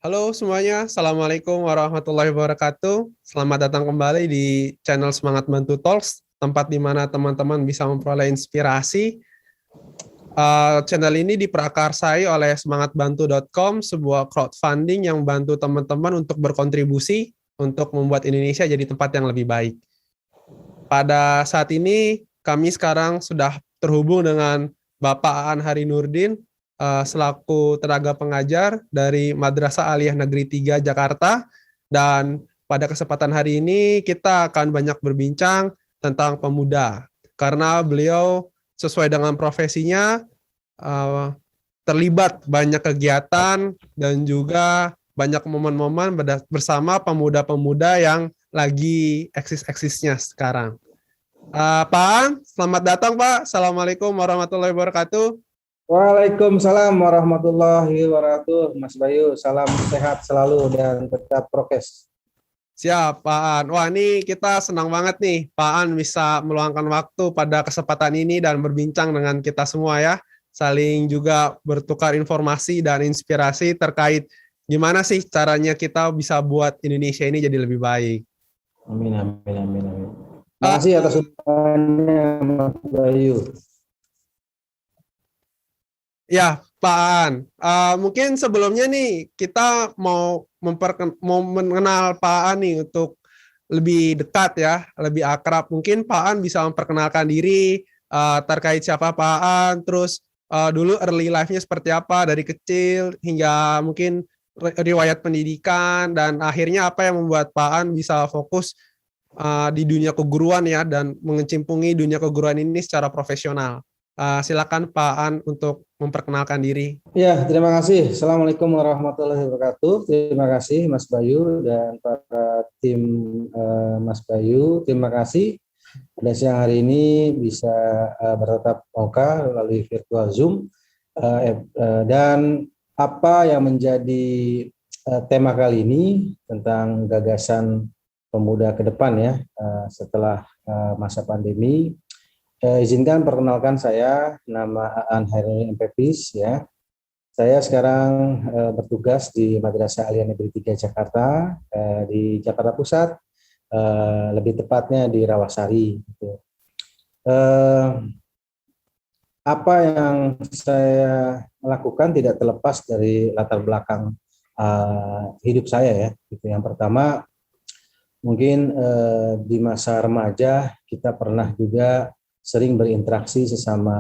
Halo semuanya, Assalamualaikum warahmatullahi wabarakatuh. Selamat datang kembali di channel Semangat Bantu Talks, tempat di mana teman-teman bisa memperoleh inspirasi. Channel ini diprakarsai oleh semangatbantu.com, sebuah crowdfunding yang membantu teman-teman untuk berkontribusi untuk membuat Indonesia jadi tempat yang lebih baik. Pada saat ini, kami sekarang sudah terhubung dengan Bapak Aan Hari Nurdin, selaku tenaga pengajar dari Madrasah Aliyah Negeri 3 Jakarta. Dan pada kesempatan hari ini kita akan banyak berbincang tentang pemuda. Karena beliau sesuai dengan profesinya terlibat banyak kegiatan dan juga banyak momen-momen bersama pemuda-pemuda yang lagi eksis-eksisnya sekarang. Pak An, selamat datang Pak. Assalamualaikum warahmatullahi wabarakatuh. Waalaikumsalam warahmatullahi wabarakatuh, Mas Bayu. Salam sehat selalu dan tetap prokes. Siap, Pak An. Wah, ini kita senang banget nih, Pak An bisa meluangkan waktu pada kesempatan ini dan berbincang dengan kita semua ya. Saling juga bertukar informasi dan inspirasi terkait gimana sih caranya kita bisa buat Indonesia ini jadi lebih baik. Amin, amin, amin, amin. Terima kasih atas undangannya, Mas Bayu. Ya, Pak An. Mungkin sebelumnya nih kita mau mengenal Pak An nih untuk lebih dekat ya, lebih akrab. Mungkin Pak An bisa memperkenalkan diri terkait siapa Pak An, terus dulu early life-nya seperti apa dari kecil hingga mungkin riwayat pendidikan dan akhirnya apa yang membuat Pak An bisa fokus di dunia keguruan ya dan mengecimpungi dunia keguruan ini secara profesional. Silakan Pak An untuk memperkenalkan diri. Ya, terima kasih. Assalamualaikum warahmatullahi wabarakatuh. Terima kasih Mas Bayu dan para tim Mas Bayu. Terima kasih pada siang hari ini bisa bertatap muka melalui virtual Zoom. Dan apa yang menjadi tema kali ini tentang gagasan pemuda ke depan ya setelah masa pandemi. Izinkan perkenalkan saya, nama Aan Hairunurdin MPPIS ya. Saya sekarang bertugas di Madrasah Aliyah Negeri 3 Jakarta, di Jakarta Pusat, lebih tepatnya di Rawasari. Gitu. Apa yang saya lakukan tidak terlepas dari latar belakang hidup saya ya. Gitu. Yang pertama, mungkin di masa remaja kita pernah juga sering berinteraksi sesama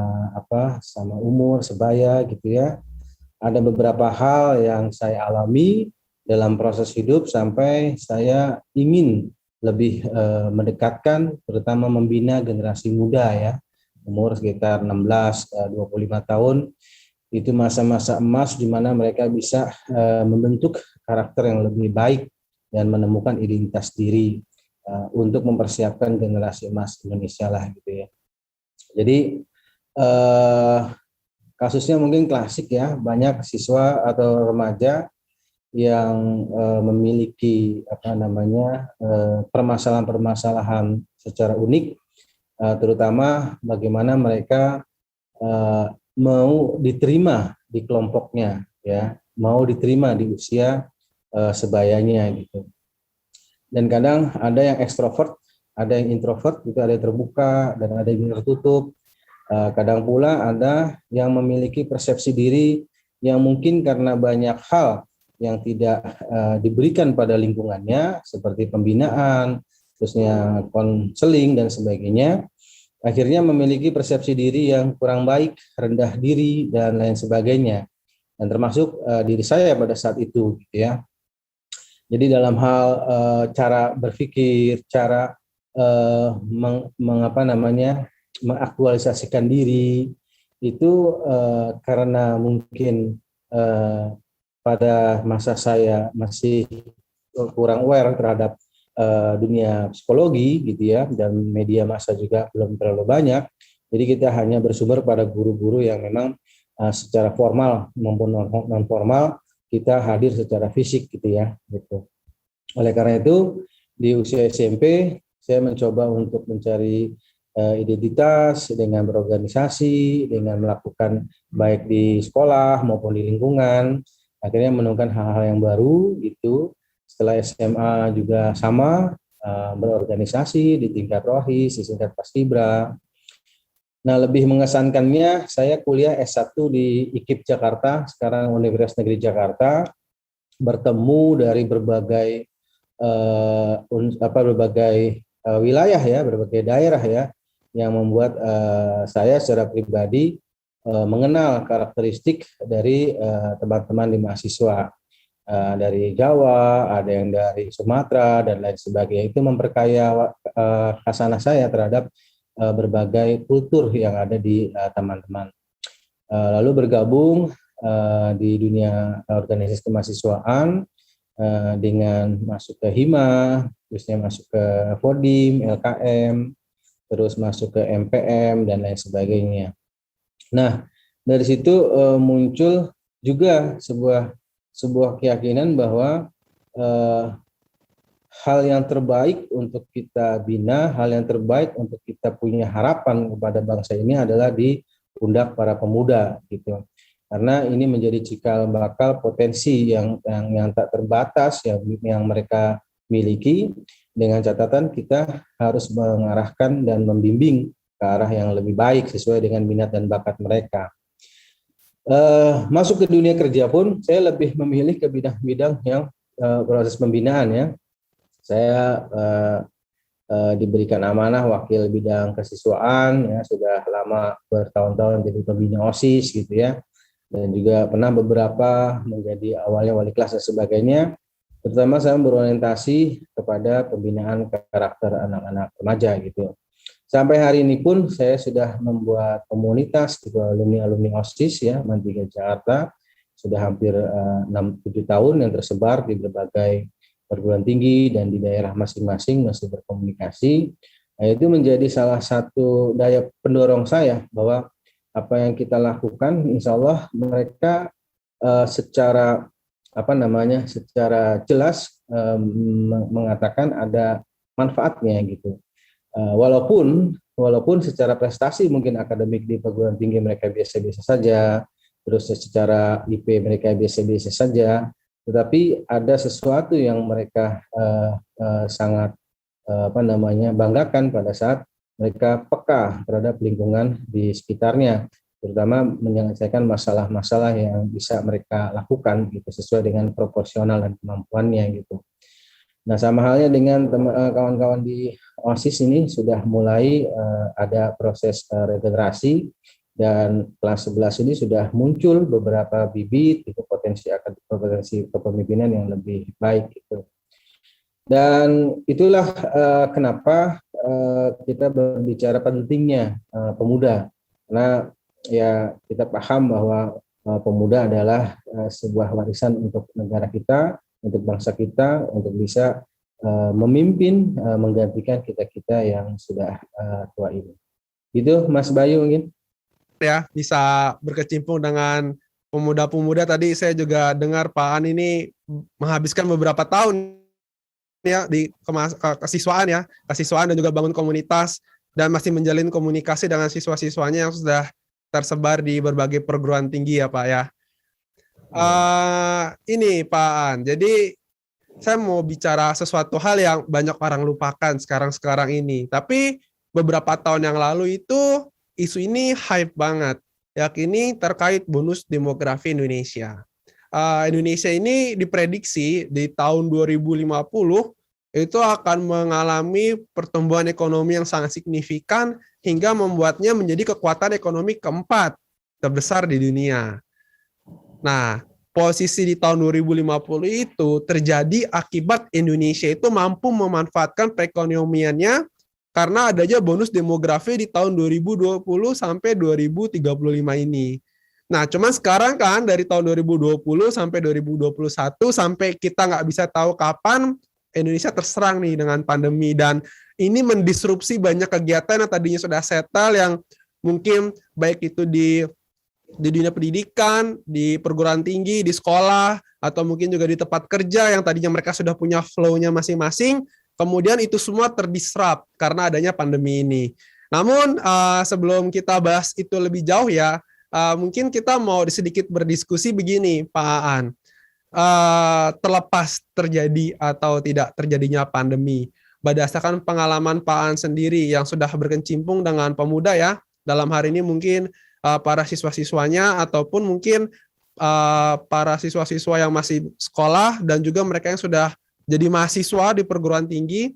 sama umur sebaya gitu ya. Ada beberapa hal yang saya alami dalam proses hidup sampai saya ingin lebih mendekatkan, terutama membina generasi muda ya, umur sekitar 16-25 tahun. Itu masa-masa emas di mana mereka bisa membentuk karakter yang lebih baik dan menemukan identitas diri untuk mempersiapkan generasi emas Indonesia lah gitu ya. Jadi kasusnya mungkin klasik ya, banyak siswa atau remaja yang memiliki permasalahan-permasalahan secara unik, terutama bagaimana mereka mau diterima di kelompoknya ya, mau diterima di usia sebayanya gitu. Dan kadang ada yang ekstrovert, ada yang introvert, gitu, ada yang terbuka dan ada yang tertutup. Kadang pula ada yang memiliki persepsi diri yang mungkin karena banyak hal yang tidak diberikan pada lingkungannya, seperti pembinaan, terusnya konseling dan sebagainya, akhirnya memiliki persepsi diri yang kurang baik, rendah diri dan lain sebagainya. Dan termasuk diri saya pada saat itu, gitu ya. Jadi dalam hal cara berpikir, cara mengaktualisasikan diri itu karena mungkin pada masa saya masih kurang aware terhadap dunia psikologi gitu ya, dan media massa juga belum terlalu banyak. Jadi kita hanya bersumber pada guru-guru yang memang secara formal maupun non formal kita hadir secara fisik gitu ya, gitu. Oleh karena itu di usia SMP saya mencoba untuk mencari identitas dengan berorganisasi, dengan melakukan baik di sekolah maupun di lingkungan, akhirnya menemukan hal-hal yang baru itu. Setelah SMA juga sama, berorganisasi di tingkat rohis, di tingkat paskibra. Nah, lebih mengesankannya saya kuliah S1 di IKIP Jakarta, sekarang Universitas Negeri Jakarta, bertemu dari berbagai wilayah ya, berbagai daerah ya, yang membuat saya secara pribadi mengenal karakteristik dari teman-teman di mahasiswa. Dari Jawa, ada yang dari Sumatera dan lain sebagainya. Itu memperkaya khasanah saya terhadap berbagai kultur yang ada di teman-teman. Lalu bergabung di dunia organisasi kemahasiswaan dengan masuk ke Hima, terusnya masuk ke Fodim, LKM, terus masuk ke MPM dan lain sebagainya. Nah, dari situ muncul juga sebuah keyakinan bahwa hal yang terbaik untuk kita bina, hal yang terbaik untuk kita punya harapan kepada bangsa ini adalah di pundak para pemuda gitu. Karena ini menjadi cikal bakal potensi yang tak terbatas yang mereka miliki, dengan catatan kita harus mengarahkan dan membimbing ke arah yang lebih baik sesuai dengan minat dan bakat mereka. Masuk ke dunia kerja pun saya lebih memilih ke bidang-bidang yang proses pembinaan ya. Saya diberikan amanah wakil bidang kesiswaan ya, sudah lama bertahun-tahun jadi pembina OSIS gitu ya, dan juga pernah beberapa menjadi awalnya wali kelas dan sebagainya. Terutama saya berorientasi kepada pembinaan karakter anak-anak remaja gitu. Sampai hari ini pun saya sudah membuat komunitas gitu, alumni OSIS ya, Mandiri Jakarta, sudah hampir 6-7 tahun yang tersebar di berbagai perguruan tinggi dan di daerah masing-masing masih berkomunikasi. Nah, itu menjadi salah satu daya pendorong saya bahwa apa yang kita lakukan, insya Allah mereka secara jelas mengatakan ada manfaatnya gitu. Walaupun secara prestasi mungkin akademik di perguruan tinggi mereka biasa-biasa saja, terus secara IP mereka biasa-biasa saja, tetapi ada sesuatu yang mereka sangat banggakan pada saat mereka peka terhadap lingkungan di sekitarnya, terutama menyelesaikan masalah-masalah yang bisa mereka lakukan gitu sesuai dengan proporsional dan kemampuannya gitu. Nah, sama halnya dengan kawan-kawan di OSIS ini sudah mulai ada proses regenerasi, dan kelas 11 ini sudah muncul beberapa bibit itu potensi kepemimpinan yang lebih baik gitu. Dan itulah kenapa kita berbicara pentingnya pemuda, karena ya kita paham bahwa pemuda adalah sebuah warisan untuk negara kita, untuk bangsa kita, untuk bisa memimpin, menggantikan kita-kita yang sudah tua ini. Gitu Mas Bayu mungkin. Ya, bisa berkecimpung dengan pemuda-pemuda. Tadi saya juga dengar Pak An ini menghabiskan beberapa tahun ya di kesiswaan dan juga bangun komunitas, dan masih menjalin komunikasi dengan siswa-siswanya yang sudah tersebar di berbagai perguruan tinggi ya Pak ya. Ini Pak An, jadi saya mau bicara sesuatu hal yang banyak orang lupakan sekarang ini. Tapi beberapa tahun yang lalu itu isu ini hype banget. Yakni terkait bonus demografi Indonesia. Indonesia ini diprediksi di tahun 2050 itu akan mengalami pertumbuhan ekonomi yang sangat signifikan hingga membuatnya menjadi kekuatan ekonomi keempat terbesar di dunia. Nah, posisi di tahun 2050 itu terjadi akibat Indonesia itu mampu memanfaatkan perekonomiannya karena adanya bonus demografi di tahun 2020 sampai 2035 ini. Nah, cuman sekarang kan dari tahun 2020 sampai 2021 sampai kita nggak bisa tahu kapan Indonesia terserang nih dengan pandemi, dan ini mendisrupsi banyak kegiatan yang tadinya sudah settle, yang mungkin baik itu di dunia pendidikan, di perguruan tinggi, di sekolah, atau mungkin juga di tempat kerja yang tadinya mereka sudah punya flow-nya masing-masing, kemudian itu semua terdisrupt karena adanya pandemi ini. Namun sebelum kita bahas itu lebih jauh ya, mungkin kita mau sedikit berdiskusi begini Pak Aan. terlepas terjadi atau tidak terjadinya pandemi. Berdasarkan pengalaman Pak An sendiri yang sudah berkecimpung dengan pemuda ya, dalam hari ini mungkin para siswa-siswanya ataupun mungkin para siswa-siswa yang masih sekolah dan juga mereka yang sudah jadi mahasiswa di perguruan tinggi.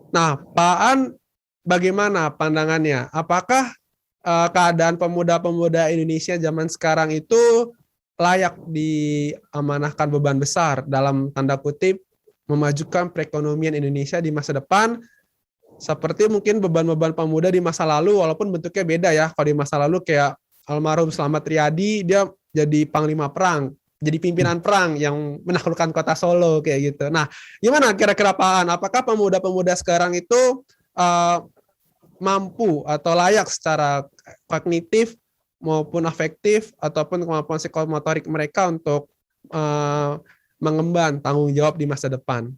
Nah, Pak An bagaimana pandangannya? Apakah keadaan pemuda-pemuda Indonesia zaman sekarang itu layak diamanahkan beban besar dalam tanda kutip memajukan perekonomian Indonesia di masa depan seperti mungkin beban-beban pemuda di masa lalu walaupun bentuknya beda ya. Kalau di masa lalu kayak almarhum Slamet Riyadi dia jadi panglima perang, jadi pimpinan perang yang menaklukkan kota Solo kayak gitu. Nah, gimana kira-kira Pak An? Apakah pemuda-pemuda sekarang itu mampu atau layak secara kognitif maupun afektif ataupun kemampuan psikomotorik mereka untuk mengemban tanggung jawab di masa depan?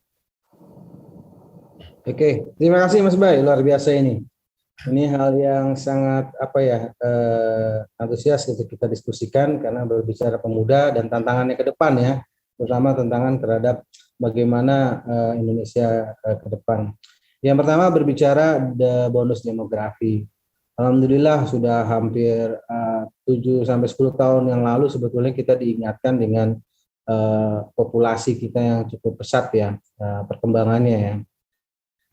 Oke, terima kasih Mas Bay, luar biasa ini. Ini hal yang sangat antusias untuk kita diskusikan karena berbicara pemuda dan tantangannya ke depan ya, terutama tantangan terhadap bagaimana Indonesia ke depan. Yang pertama berbicara bonus demografi. Alhamdulillah sudah hampir 7 sampai 10 tahun yang lalu sebetulnya kita diingatkan dengan populasi kita yang cukup pesat ya, perkembangannya ya.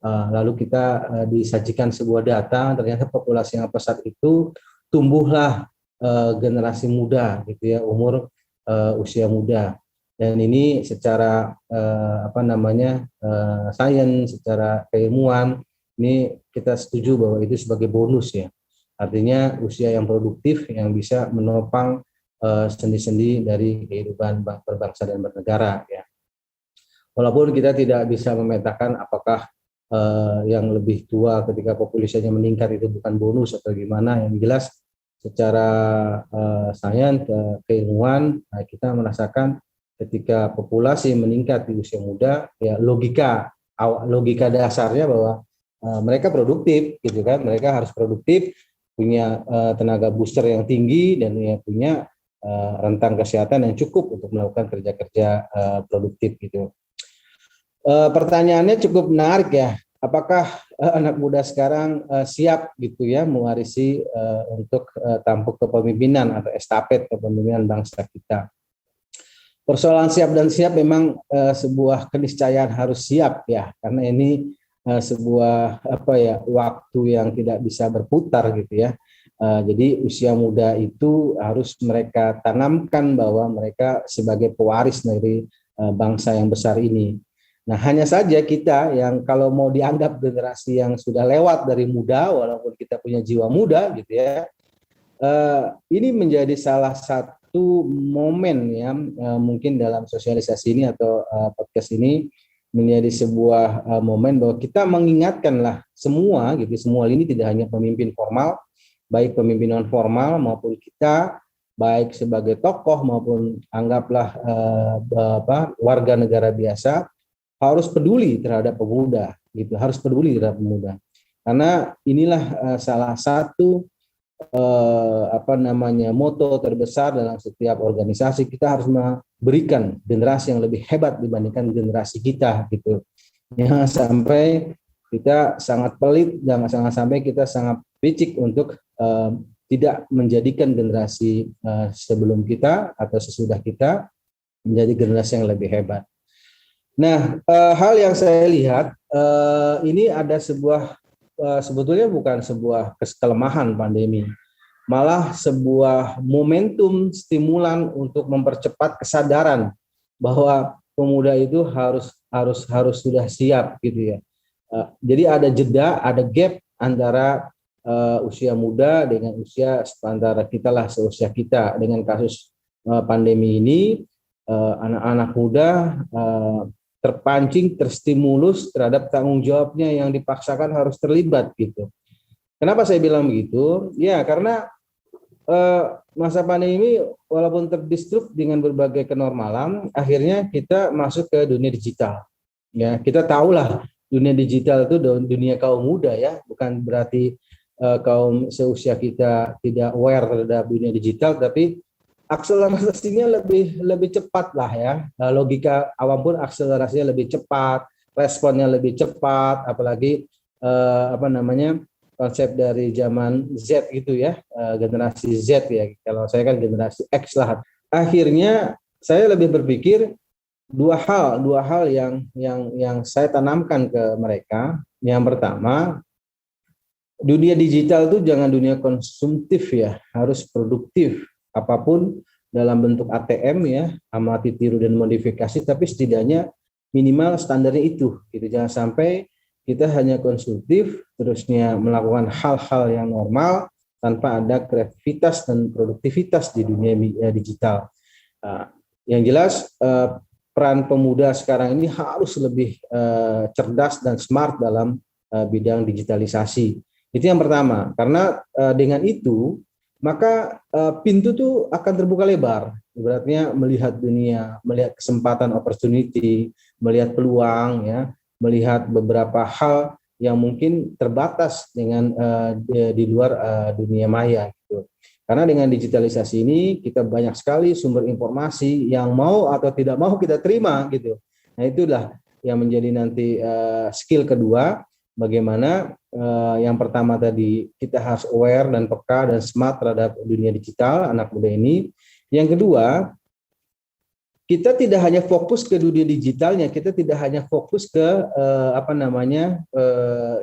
Lalu kita disajikan sebuah data, ternyata populasi yang pesat itu tumbuhlah generasi muda gitu ya, umur usia muda. Dan ini secara sains, secara keilmuan ini kita setuju bahwa itu sebagai bonus ya. Artinya usia yang produktif yang bisa menopang sendi-sendi dari kehidupan berbangsa dan bernegara ya. Walaupun kita tidak bisa memetakan apakah yang lebih tua ketika populasinya meningkat itu bukan bonus atau gimana, yang jelas secara sains keilmuan kita merasakan ketika populasi meningkat di usia muda ya logika dasarnya bahwa mereka produktif gitu kan, mereka harus produktif, punya tenaga booster yang tinggi dan ya, punya rentang kesehatan yang cukup untuk melakukan kerja-kerja produktif gitu. Pertanyaannya cukup menarik ya, apakah anak muda sekarang siap gitu ya mewarisi untuk tampuk kepemimpinan atau estafet kepemimpinan bangsa kita. Persoalan siap dan siap memang sebuah keniscayaan harus siap ya, karena ini sebuah waktu yang tidak bisa berputar gitu ya. Jadi usia muda itu harus mereka tanamkan bahwa mereka sebagai pewaris dari bangsa yang besar ini. Nah, hanya saja kita yang kalau mau dianggap generasi yang sudah lewat dari muda, walaupun kita punya jiwa muda gitu ya, ini menjadi salah satu momen ya, mungkin dalam sosialisasi ini atau podcast ini menjadi sebuah momen bahwa kita mengingatkanlah semua gitu, semua ini tidak hanya pemimpin formal, baik pemimpin non formal maupun kita, baik sebagai tokoh maupun anggaplah warga negara biasa, harus peduli terhadap pemuda gitu, harus peduli terhadap pemuda, karena inilah salah satu moto terbesar dalam setiap organisasi. Kita harus memberikan generasi yang lebih hebat dibandingkan generasi kita gitu. Jangan sampai kita sangat pelit, jangan sampai kita sangat picik untuk tidak menjadikan generasi sebelum kita atau sesudah kita menjadi generasi yang lebih hebat. Nah, hal yang saya lihat ini ada sebetulnya bukan sebuah kelemahan pandemi, malah sebuah momentum stimulan untuk mempercepat kesadaran bahwa pemuda itu harus sudah siap gitu ya. Jadi ada jeda, ada gap antara usia muda dengan usia antara kita lah seusia kita. Dengan kasus pandemi ini, anak-anak muda terpancing, terstimulus terhadap tanggung jawabnya yang dipaksakan harus terlibat gitu. Kenapa saya bilang begitu? Ya karena masa pandemi walaupun terdisrupt dengan berbagai kenormalan, akhirnya kita masuk ke dunia digital. Ya kita tahulah dunia digital itu dunia kaum muda ya, bukan berarti kaum seusia kita tidak aware terhadap dunia digital, tapi akselerasinya lebih cepat lah ya. Logika awam pun akselerasinya lebih cepat, responnya lebih cepat, apalagi konsep dari zaman Z gitu ya, generasi Z ya. Kalau saya kan generasi X lah. Akhirnya saya lebih berpikir dua hal yang saya tanamkan ke mereka. Yang pertama, dunia digital itu jangan dunia konsumtif ya, harus produktif. Apapun dalam bentuk ATM ya, amati, tiru dan modifikasi, tapi setidaknya minimal standarnya itu. Gitu. Jangan sampai kita hanya konsumtif, terusnya melakukan hal-hal yang normal tanpa ada kreativitas dan produktivitas di dunia digital. Yang jelas peran pemuda sekarang ini harus lebih cerdas dan smart dalam bidang digitalisasi. Itu yang pertama, karena dengan itu maka pintu tuh akan terbuka lebar. Ibaratnya melihat dunia, melihat kesempatan, opportunity, melihat peluang, ya, melihat beberapa hal yang mungkin terbatas dengan di luar dunia maya. Gitu. Karena dengan digitalisasi ini kita banyak sekali sumber informasi yang mau atau tidak mau kita terima, gitu. Nah itulah yang menjadi nanti skill kedua. Bagaimana yang pertama tadi kita harus aware dan peka dan smart terhadap dunia digital anak muda ini. Yang kedua, kita tidak hanya fokus ke dunia digitalnya, kita tidak hanya fokus ke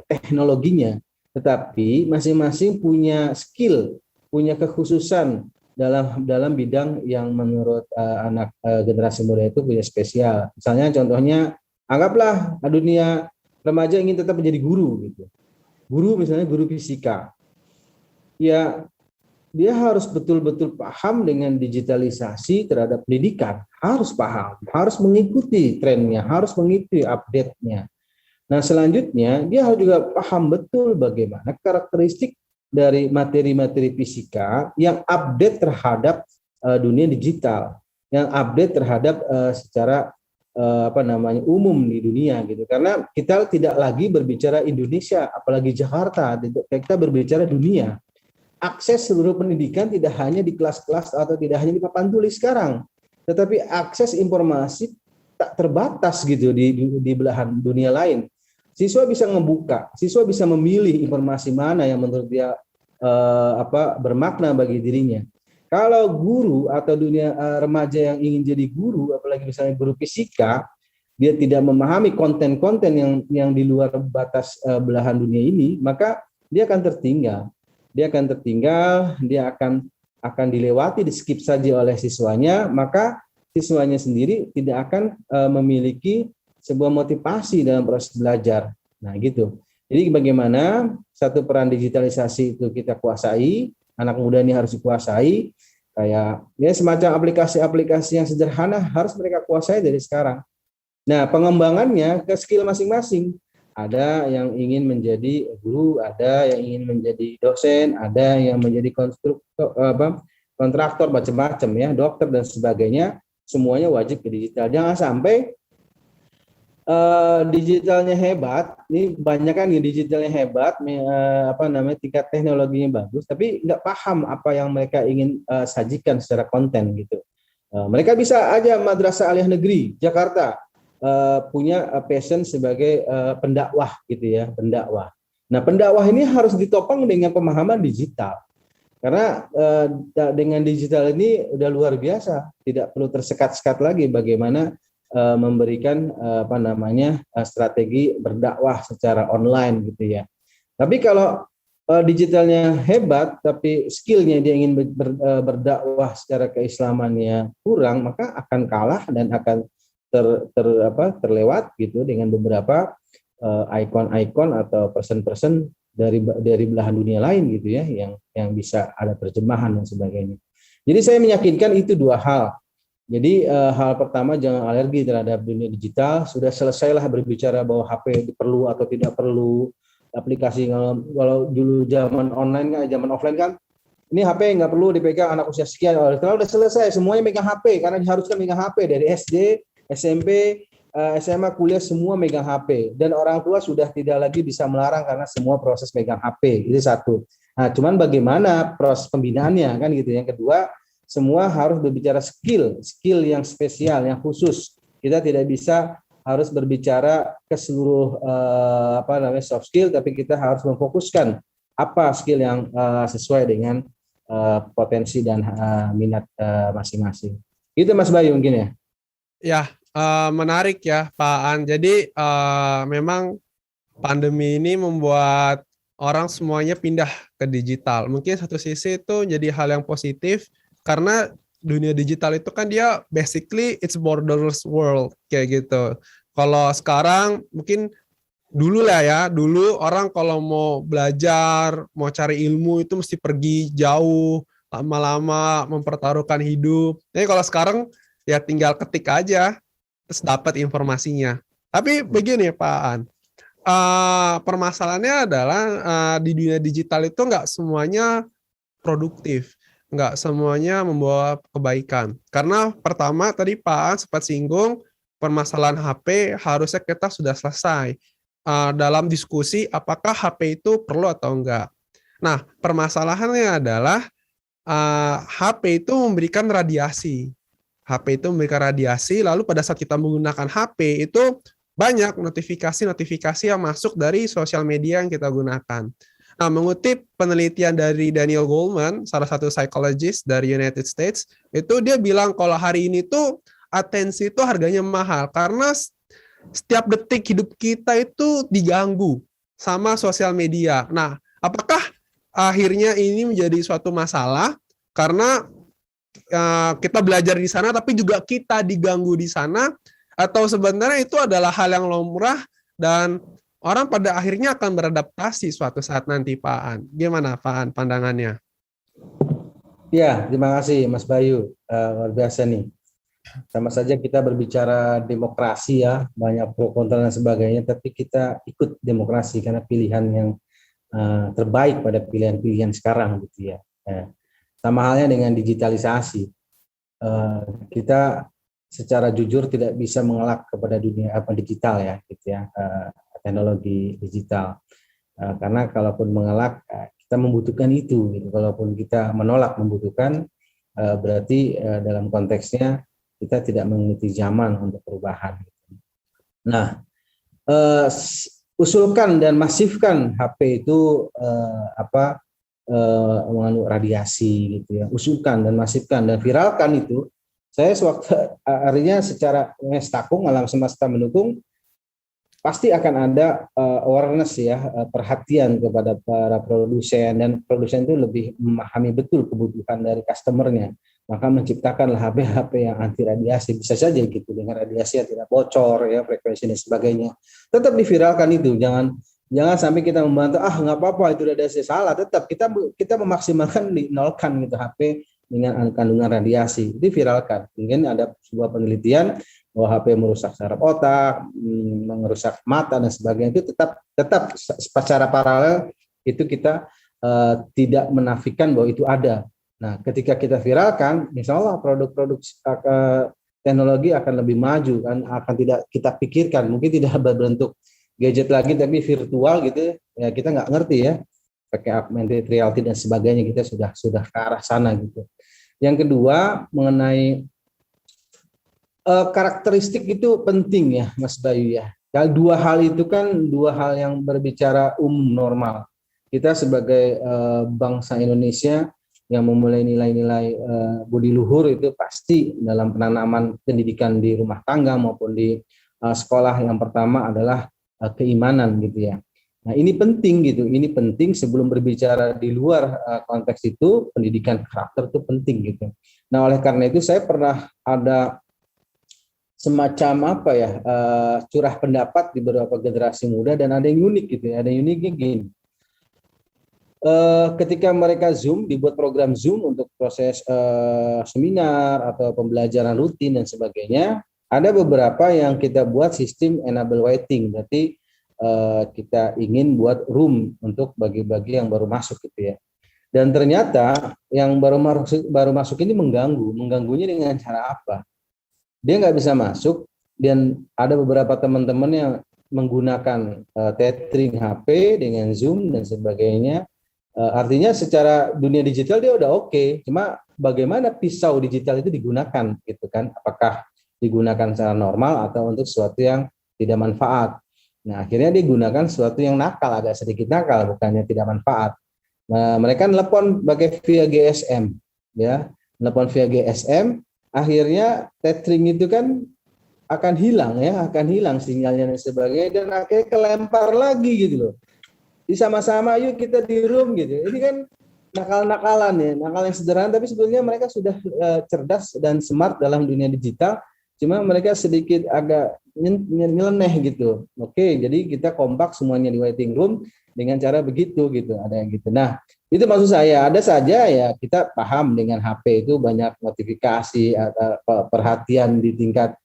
teknologinya, tetapi masing-masing punya skill, punya kekhususan dalam bidang yang menurut anak generasi muda itu punya spesial. Misalnya contohnya, anggaplah dunia remaja ingin tetap menjadi guru gitu. Guru misalnya guru fisika. Ya, dia harus betul-betul paham dengan digitalisasi terhadap pendidikan. Harus paham, harus mengikuti trennya, harus mengikuti update-nya. Nah, selanjutnya dia harus juga paham betul bagaimana karakteristik dari materi-materi fisika yang update terhadap dunia digital, yang update terhadap secara umum di dunia gitu. Karena kita tidak lagi berbicara Indonesia, apalagi Jakarta, kita berbicara dunia. Akses seluruh pendidikan tidak hanya di kelas-kelas atau tidak hanya di papan tulis sekarang, tetapi akses informasi tak terbatas gitu di belahan dunia lain. Siswa bisa ngebuka, siswa bisa memilih informasi mana yang menurut dia bermakna bagi dirinya. Kalau guru atau dunia remaja yang ingin jadi guru, apalagi misalnya guru fisika, dia tidak memahami konten-konten yang di luar batas belahan dunia ini, maka dia akan tertinggal. Dia akan dilewati, di skip saja oleh siswanya, maka siswanya sendiri tidak akan memiliki sebuah motivasi dalam proses belajar. Nah, gitu. Jadi bagaimana satu peran digitalisasi itu kita kuasai, anak muda ini harus dikuasai, kayak ya semacam aplikasi-aplikasi yang sederhana harus mereka kuasai dari sekarang. Nah, pengembangannya ke skill masing-masing. Ada yang ingin menjadi guru, ada yang ingin menjadi dosen, ada yang menjadi kontraktor macam-macam ya, dokter dan sebagainya. Semuanya wajib ke digital. Jangan sampai digitalnya hebat, ini banyak kan digitalnya hebat, tingkat teknologinya bagus, tapi nggak paham apa yang mereka ingin sajikan secara konten gitu. Mereka bisa aja madrasah aliyah negeri Jakarta punya passion sebagai pendakwah gitu ya, pendakwah. Nah, pendakwah ini harus ditopang dengan pemahaman digital. Karena dengan digital ini udah luar biasa, tidak perlu tersekat-sekat lagi bagaimana memberikan strategi berdakwah secara online gitu ya. Tapi kalau digitalnya hebat tapi skillnya dia ingin berdakwah secara keislamannya kurang, maka akan kalah dan akan terlewat gitu dengan beberapa ikon-ikon atau person-person dari belahan dunia lain gitu ya, yang bisa ada terjemahan dan sebagainya. Jadi saya meyakinkan itu dua hal. Jadi hal pertama, jangan alergi terhadap dunia digital. Sudah selesailah berbicara bahwa HP perlu atau tidak perlu, aplikasi kalau dulu zaman online kan, zaman offline kan, ini HP nggak perlu dipegang anak usia sekian. Kalau udah selesai semuanya megang HP karena diharuskan megang HP dari SD, SMP, SMA, kuliah semua megang HP, dan orang tua sudah tidak lagi bisa melarang karena semua proses megang HP. Itu satu. Nah, cuman bagaimana proses pembinaannya kan gitu. Yang kedua, semua harus berbicara skill yang spesial, yang khusus. Kita tidak bisa harus berbicara ke seluruh soft skill, tapi kita harus memfokuskan apa skill yang sesuai dengan potensi dan minat masing-masing. Itu Mas Bayu mungkin ya. Ya, menarik ya Pak An. Jadi memang pandemi ini membuat orang semuanya pindah ke digital. Mungkin satu sisi itu jadi hal yang positif karena dunia digital itu kan dia basically it's borderless world kayak gitu. Kalau sekarang mungkin dulu lah ya, dulu orang kalau mau belajar, mau cari ilmu itu mesti pergi jauh, lama-lama mempertaruhkan hidup. Jadi kalau sekarang ya tinggal ketik aja, terus dapat informasinya. Tapi begini Pak An, permasalahannya adalah di dunia digital itu nggak semuanya produktif, nggak semuanya membawa kebaikan. Karena pertama tadi Pak An sempat singgung permasalahan HP harusnya kita sudah selesai dalam diskusi apakah HP itu perlu atau enggak. Nah permasalahannya adalah HP itu memberikan radiasi. HP itu memberikan radiasi, lalu pada saat kita menggunakan HP itu banyak notifikasi-notifikasi yang masuk dari sosial media yang kita gunakan. Nah, mengutip penelitian dari Daniel Goleman, salah satu psikologis dari United States, itu dia bilang kalau hari ini tuh atensi itu harganya mahal karena setiap detik hidup kita itu diganggu sama sosial media. Nah, apakah akhirnya ini menjadi suatu masalah karena kita belajar di sana tapi juga kita diganggu di sana, atau sebenarnya itu adalah hal yang lumrah dan orang pada akhirnya akan beradaptasi suatu saat nanti Pak An. Gimana Pak An pandangannya? Ya, terima kasih Mas Bayu. Luar biasa nih. Sama saja kita berbicara demokrasi ya, banyak pro kontra dan sebagainya, tapi kita ikut demokrasi karena pilihan yang terbaik pada pilihan-pilihan sekarang gitu ya. Sama halnya dengan digitalisasi. Kita secara jujur tidak bisa mengelak kepada dunia digital ya, gitu ya, teknologi digital. Karena kalaupun mengelak, kita membutuhkan itu. Gitu. Kalaupun kita menolak membutuhkan, berarti dalam konteksnya kita tidak mengikuti zaman untuk perubahan. Nah, usulkan dan masifkan HP itu mengandung radiasi, gitu ya. Usulkan dan masifkan dan viralkan itu. Saya sewaktu artinya secara mestakung alam semesta mendukung, pasti akan ada awareness ya, perhatian kepada para produsen, dan produsen itu lebih memahami betul kebutuhan dari customernya, maka menciptakanlah HP-HP yang anti radiasi, bisa saja gitu dengan radiasi yang tidak bocor ya, frekuensi dan sebagainya. Tetap diviralkan itu, jangan sampai kita membantu nggak apa-apa itu radiasi, salah. Tetap kita memaksimalkan dinolkan gitu HP dengan kandungan radiasi, diviralkan. Mungkin ada sebuah penelitian bahwa HP merusak saraf otak, merusak mata dan sebagainya, itu tetap secara paralel itu kita tidak menafikan bahwa itu ada. Nah, ketika kita viralkan, insya Allah produk-produk teknologi akan lebih maju, kan akan tidak kita pikirkan, mungkin tidak berbentuk gadget lagi tapi virtual gitu ya, kita nggak ngerti ya, pakai augmented reality dan sebagainya, kita sudah ke arah sana gitu. Yang kedua mengenai karakteristik itu penting ya Mas Bayu ya. Dua hal itu kan dua hal yang berbicara normal. Kita sebagai bangsa Indonesia yang memulai nilai-nilai budi luhur itu pasti dalam penanaman pendidikan di rumah tangga maupun di sekolah, yang pertama adalah keimanan gitu ya. Nah ini penting gitu, ini penting sebelum berbicara di luar konteks itu, pendidikan karakter itu penting gitu. Nah oleh karena itu saya pernah ada semacam curah pendapat di beberapa generasi muda, dan ada yang unik gitu ya, ada yang uniknya gini. Ketika mereka Zoom, dibuat program Zoom untuk proses seminar atau pembelajaran rutin dan sebagainya, ada beberapa yang kita buat sistem enable waiting, berarti kita ingin buat room untuk bagi-bagi yang baru masuk gitu ya. Dan ternyata yang baru masuk ini mengganggunya dengan cara apa? Dia nggak bisa masuk, dan ada beberapa teman-teman yang menggunakan tethering HP dengan Zoom dan sebagainya, Artinya secara dunia digital dia udah oke, cuma bagaimana pisau digital itu digunakan gitu kan? Apakah digunakan secara normal atau untuk sesuatu yang tidak manfaat? Nah, akhirnya digunakan sesuatu yang nakal, agak sedikit nakal, bukannya tidak manfaat. Nah, mereka nelpon pakai via GSM, ya, nelpon via GSM, akhirnya tethering itu kan akan hilang ya, akan hilang sinyalnya dan sebagainya, dan akhirnya kelempar lagi gitu loh. Di sama-sama yuk kita di room gitu. Ini kan nakal-nakalan ya, nakal yang sederhana tapi sebetulnya mereka sudah cerdas dan smart dalam dunia digital. Cuma mereka sedikit agak nyeleneh gitu. Oke, jadi kita kompak semuanya di waiting room dengan cara begitu gitu, ada yang gitu. Nah, itu maksud saya, ada saja ya kita paham dengan HP itu banyak notifikasi, perhatian di tingkat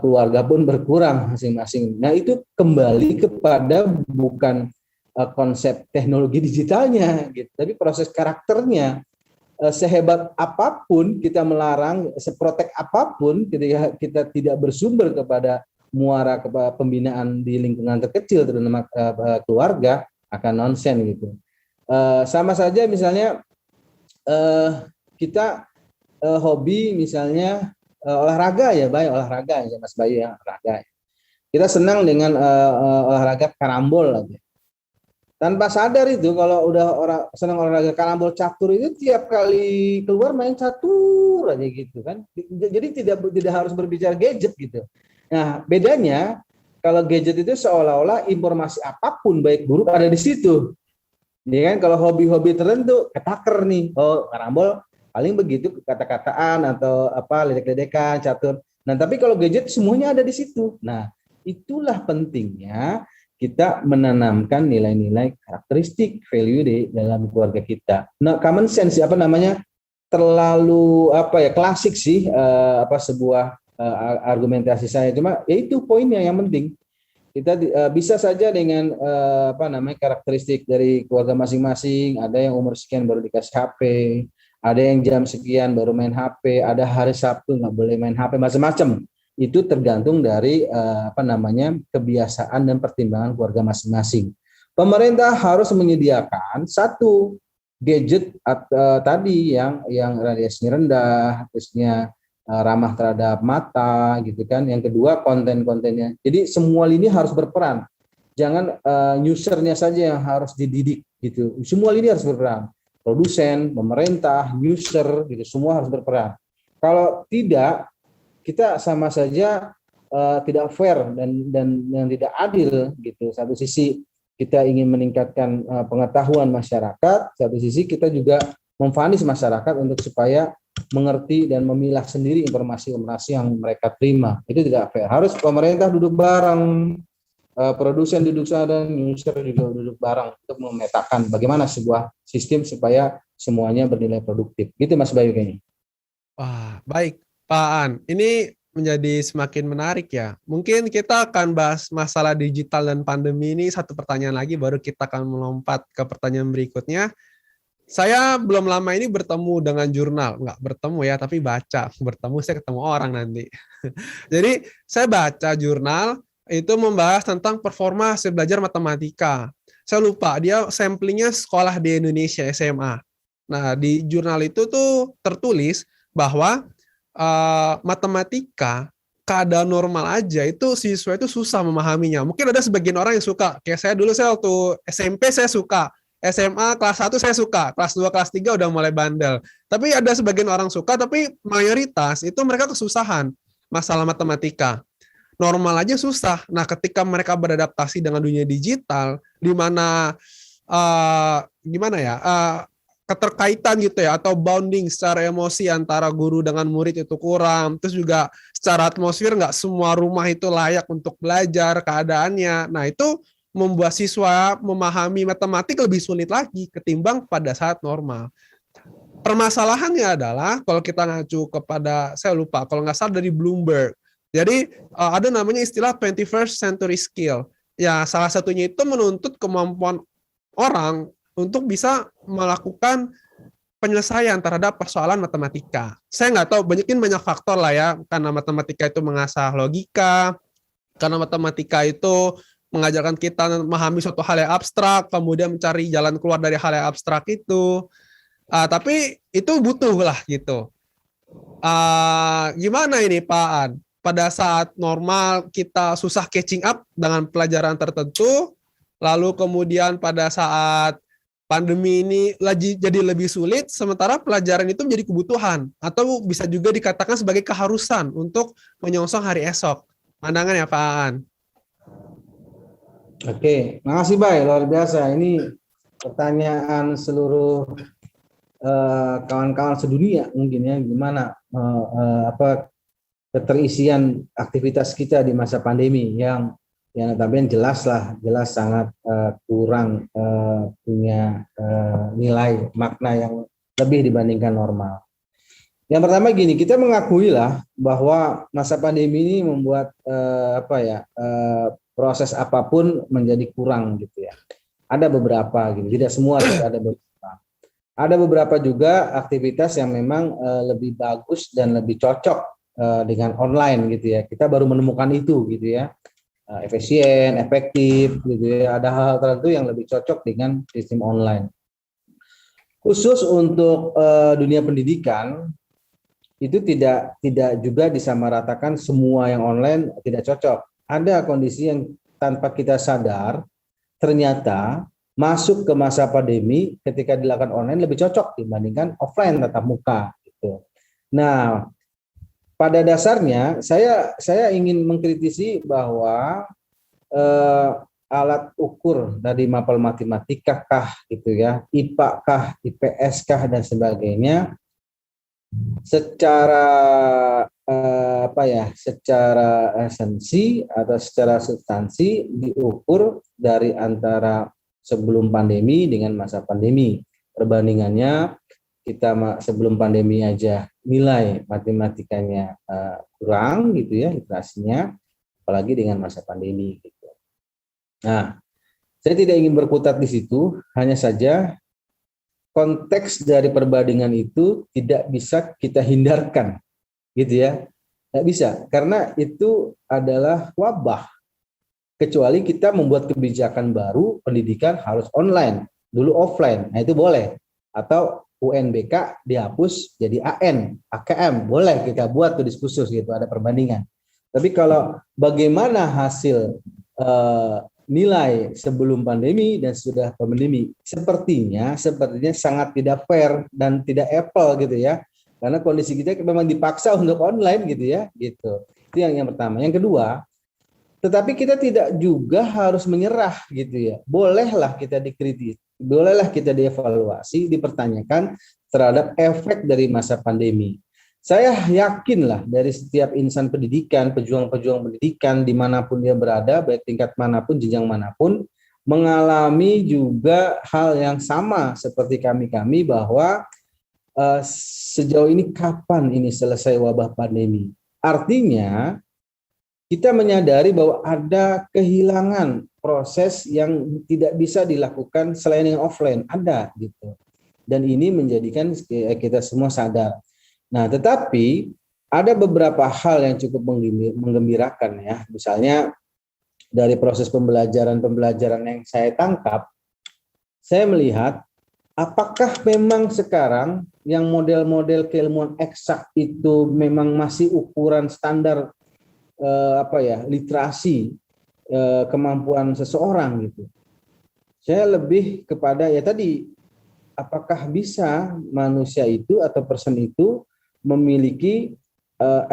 keluarga pun berkurang masing-masing. Nah, itu kembali kepada bukan konsep teknologi digitalnya gitu, tapi proses karakternya. Sehebat apapun kita melarang, seprotek apapun ketika kita tidak bersumber kepada muara kepada pembinaan di lingkungan terkecil terutama keluarga, akan nonsen gitu. Sama saja misalnya kita hobi misalnya olahraga ya, olahraga ya Mas Bayu ya, olahraga. Kita senang dengan olahraga karambol aja. Tanpa sadar itu kalau udah orang senang olahraga karambol catur itu tiap kali keluar main catur aja gitu kan. Jadi tidak harus berbicara gadget gitu. Nah, bedanya kalau gadget itu seolah-olah informasi apapun baik buruk ada di situ. Ya kan, kalau hobi-hobi tertentu ketaker nih. Oh, karambol paling begitu kata-kataan atau apa ledek-ledekan catur. Nah, tapi kalau gadget semuanya ada di situ. Nah, itulah pentingnya kita menanamkan nilai-nilai karakteristik value di dalam keluarga kita. Nah, common sense apa namanya terlalu apa ya klasik sih sebuah argumentasi saya. Cuma ya itu poinnya yang penting. Kita bisa saja dengan karakteristik dari keluarga masing-masing. Ada yang umur sekian baru dikasih HP, ada yang jam sekian baru main HP, ada hari Sabtu nggak boleh main HP, macam-macam. Itu tergantung dari kebiasaan dan pertimbangan keluarga masing-masing. Pemerintah harus menyediakan satu gadget tadi yang radiasinya rendah, terusnya ramah terhadap mata, gitu kan. Yang kedua konten-kontennya. Jadi semua lini harus berperan. Jangan usernya saja yang harus dididik, gitu. Semua lini harus berperan. Produsen, pemerintah, user, gitu. Semua harus berperan. Kalau tidak, kita sama saja tidak fair dan tidak adil gitu. Satu sisi kita ingin meningkatkan pengetahuan masyarakat, satu sisi kita juga memvonis masyarakat untuk supaya mengerti dan memilah sendiri informasi-informasi yang mereka terima. Itu tidak fair. Harus pemerintah duduk bareng, produsen duduk dan user juga duduk bareng untuk memetakan bagaimana sebuah sistem supaya semuanya bernilai produktif. Gitu Mas Bayu kayaknya. Wah, baik. Pak An, ini menjadi semakin menarik ya. Mungkin kita akan bahas masalah digital dan pandemi ini satu pertanyaan lagi, baru kita akan melompat ke pertanyaan berikutnya. Saya belum lama ini bertemu dengan jurnal, nggak bertemu ya, tapi baca. Bertemu saya ketemu orang nanti. Jadi saya baca jurnal, itu membahas tentang performa hasil belajar matematika. Saya lupa, dia samplingnya sekolah di Indonesia, SMA. Nah, di jurnal itu tuh tertulis bahwa matematika keadaan normal aja itu siswa itu susah memahaminya. Mungkin ada sebagian orang yang suka. Kayak saya dulu, saya waktu SMP saya suka. SMA kelas 1 saya suka. Kelas 2, kelas 3 udah mulai bandel. Tapi ada sebagian orang suka, tapi mayoritas itu mereka kesusahan masalah matematika. Normal aja susah. Nah, ketika mereka beradaptasi dengan dunia digital, di mana keterkaitan gitu ya, atau bonding secara emosi antara guru dengan murid itu kurang, terus juga secara atmosfer nggak semua rumah itu layak untuk belajar keadaannya. Nah, itu membuat siswa memahami matematik lebih sulit lagi ketimbang pada saat normal. Permasalahannya adalah kalau kita ngacu kepada, saya lupa, kalau nggak salah dari Bloomberg. Jadi ada namanya istilah 21st century skill. Ya, salah satunya itu menuntut kemampuan orang untuk bisa melakukan penyelesaian terhadap persoalan matematika. Saya nggak tahu, banyak faktor lah ya, karena matematika itu mengasah logika, karena matematika itu mengajarkan kita memahami suatu hal yang abstrak, kemudian mencari jalan keluar dari hal yang abstrak itu. Tapi itu butuh lah gitu. Gimana ini Pak An? Pada saat normal kita susah catching up dengan pelajaran tertentu, lalu kemudian pada saat pandemi ini lagi jadi lebih sulit, sementara pelajaran itu menjadi kebutuhan atau bisa juga dikatakan sebagai keharusan untuk menyongsong hari esok. Pandangan ya Pak An? Oke, makasih Bay, luar biasa. Ini pertanyaan seluruh kawan-kawan sedunia mungkin ya, gimana apa keterisian aktivitas kita di masa pandemi yang notabene jelas sangat kurang punya nilai makna yang lebih dibandingkan normal. Yang pertama gini, kita mengakui lah bahwa masa pandemi ini membuat proses apapun menjadi kurang gitu ya. Ada beberapa gitu, tidak semua, ada beberapa. Ada beberapa juga aktivitas yang memang lebih bagus dan lebih cocok dengan online gitu ya. Kita baru menemukan itu gitu ya. Efisien, efektif gitu ya. Ada hal-hal tertentu yang lebih cocok dengan sistem online. Khusus untuk dunia pendidikan itu tidak juga disamaratakan semua yang online tidak cocok. Ada kondisi yang tanpa kita sadar ternyata masuk ke masa pandemi ketika dilakukan online lebih cocok dibandingkan offline tatap muka gitu. Nah, pada dasarnya saya ingin mengkritisi bahwa alat ukur dari mapel matematika kah gitu ya, IPA kah, IPS kah dan sebagainya secara secara esensi atau secara substansi diukur dari antara sebelum pandemi dengan masa pandemi. Perbandingannya kita sebelum pandemi aja nilai matematikanya kurang gitu ya, literasinya, apalagi dengan masa pandemi gitu. Nah, saya tidak ingin berkutat di situ, hanya saja konteks dari perbandingan itu tidak bisa kita hindarkan gitu ya. Tidak bisa, karena itu adalah wabah. Kecuali kita membuat kebijakan baru, pendidikan harus online, dulu offline, nah itu boleh. Atau UNBK dihapus jadi AN, AKM, boleh kita buat tuh diskursus gitu, ada perbandingan. Tapi kalau bagaimana hasil nilai sebelum pandemi dan sudah pandemi, sepertinya sangat tidak fair dan tidak apple gitu ya. Karena kondisi kita memang dipaksa untuk online gitu ya, gitu. Itu yang pertama. Yang kedua, tetapi kita tidak juga harus menyerah gitu ya. Bolehlah kita dikritik, bolehlah kita dievaluasi, dipertanyakan terhadap efek dari masa pandemi. Saya yakinlah dari setiap insan pendidikan, pejuang-pejuang pendidikan dimanapun dia berada, baik tingkat manapun, jenjang manapun, mengalami juga hal yang sama seperti kami bahwa sejauh ini kapan ini selesai wabah pandemi. Artinya kita menyadari bahwa ada kehilangan proses yang tidak bisa dilakukan selain yang offline, ada gitu. Dan ini menjadikan kita semua sadar. Nah, tetapi ada beberapa hal yang cukup menggembirakan ya. Misalnya dari proses pembelajaran yang saya tangkap, saya melihat apakah memang sekarang yang model-model keilmuan eksak itu memang masih ukuran standar literasi kemampuan seseorang gitu. Saya lebih kepada ya tadi, apakah bisa manusia itu atau person itu memiliki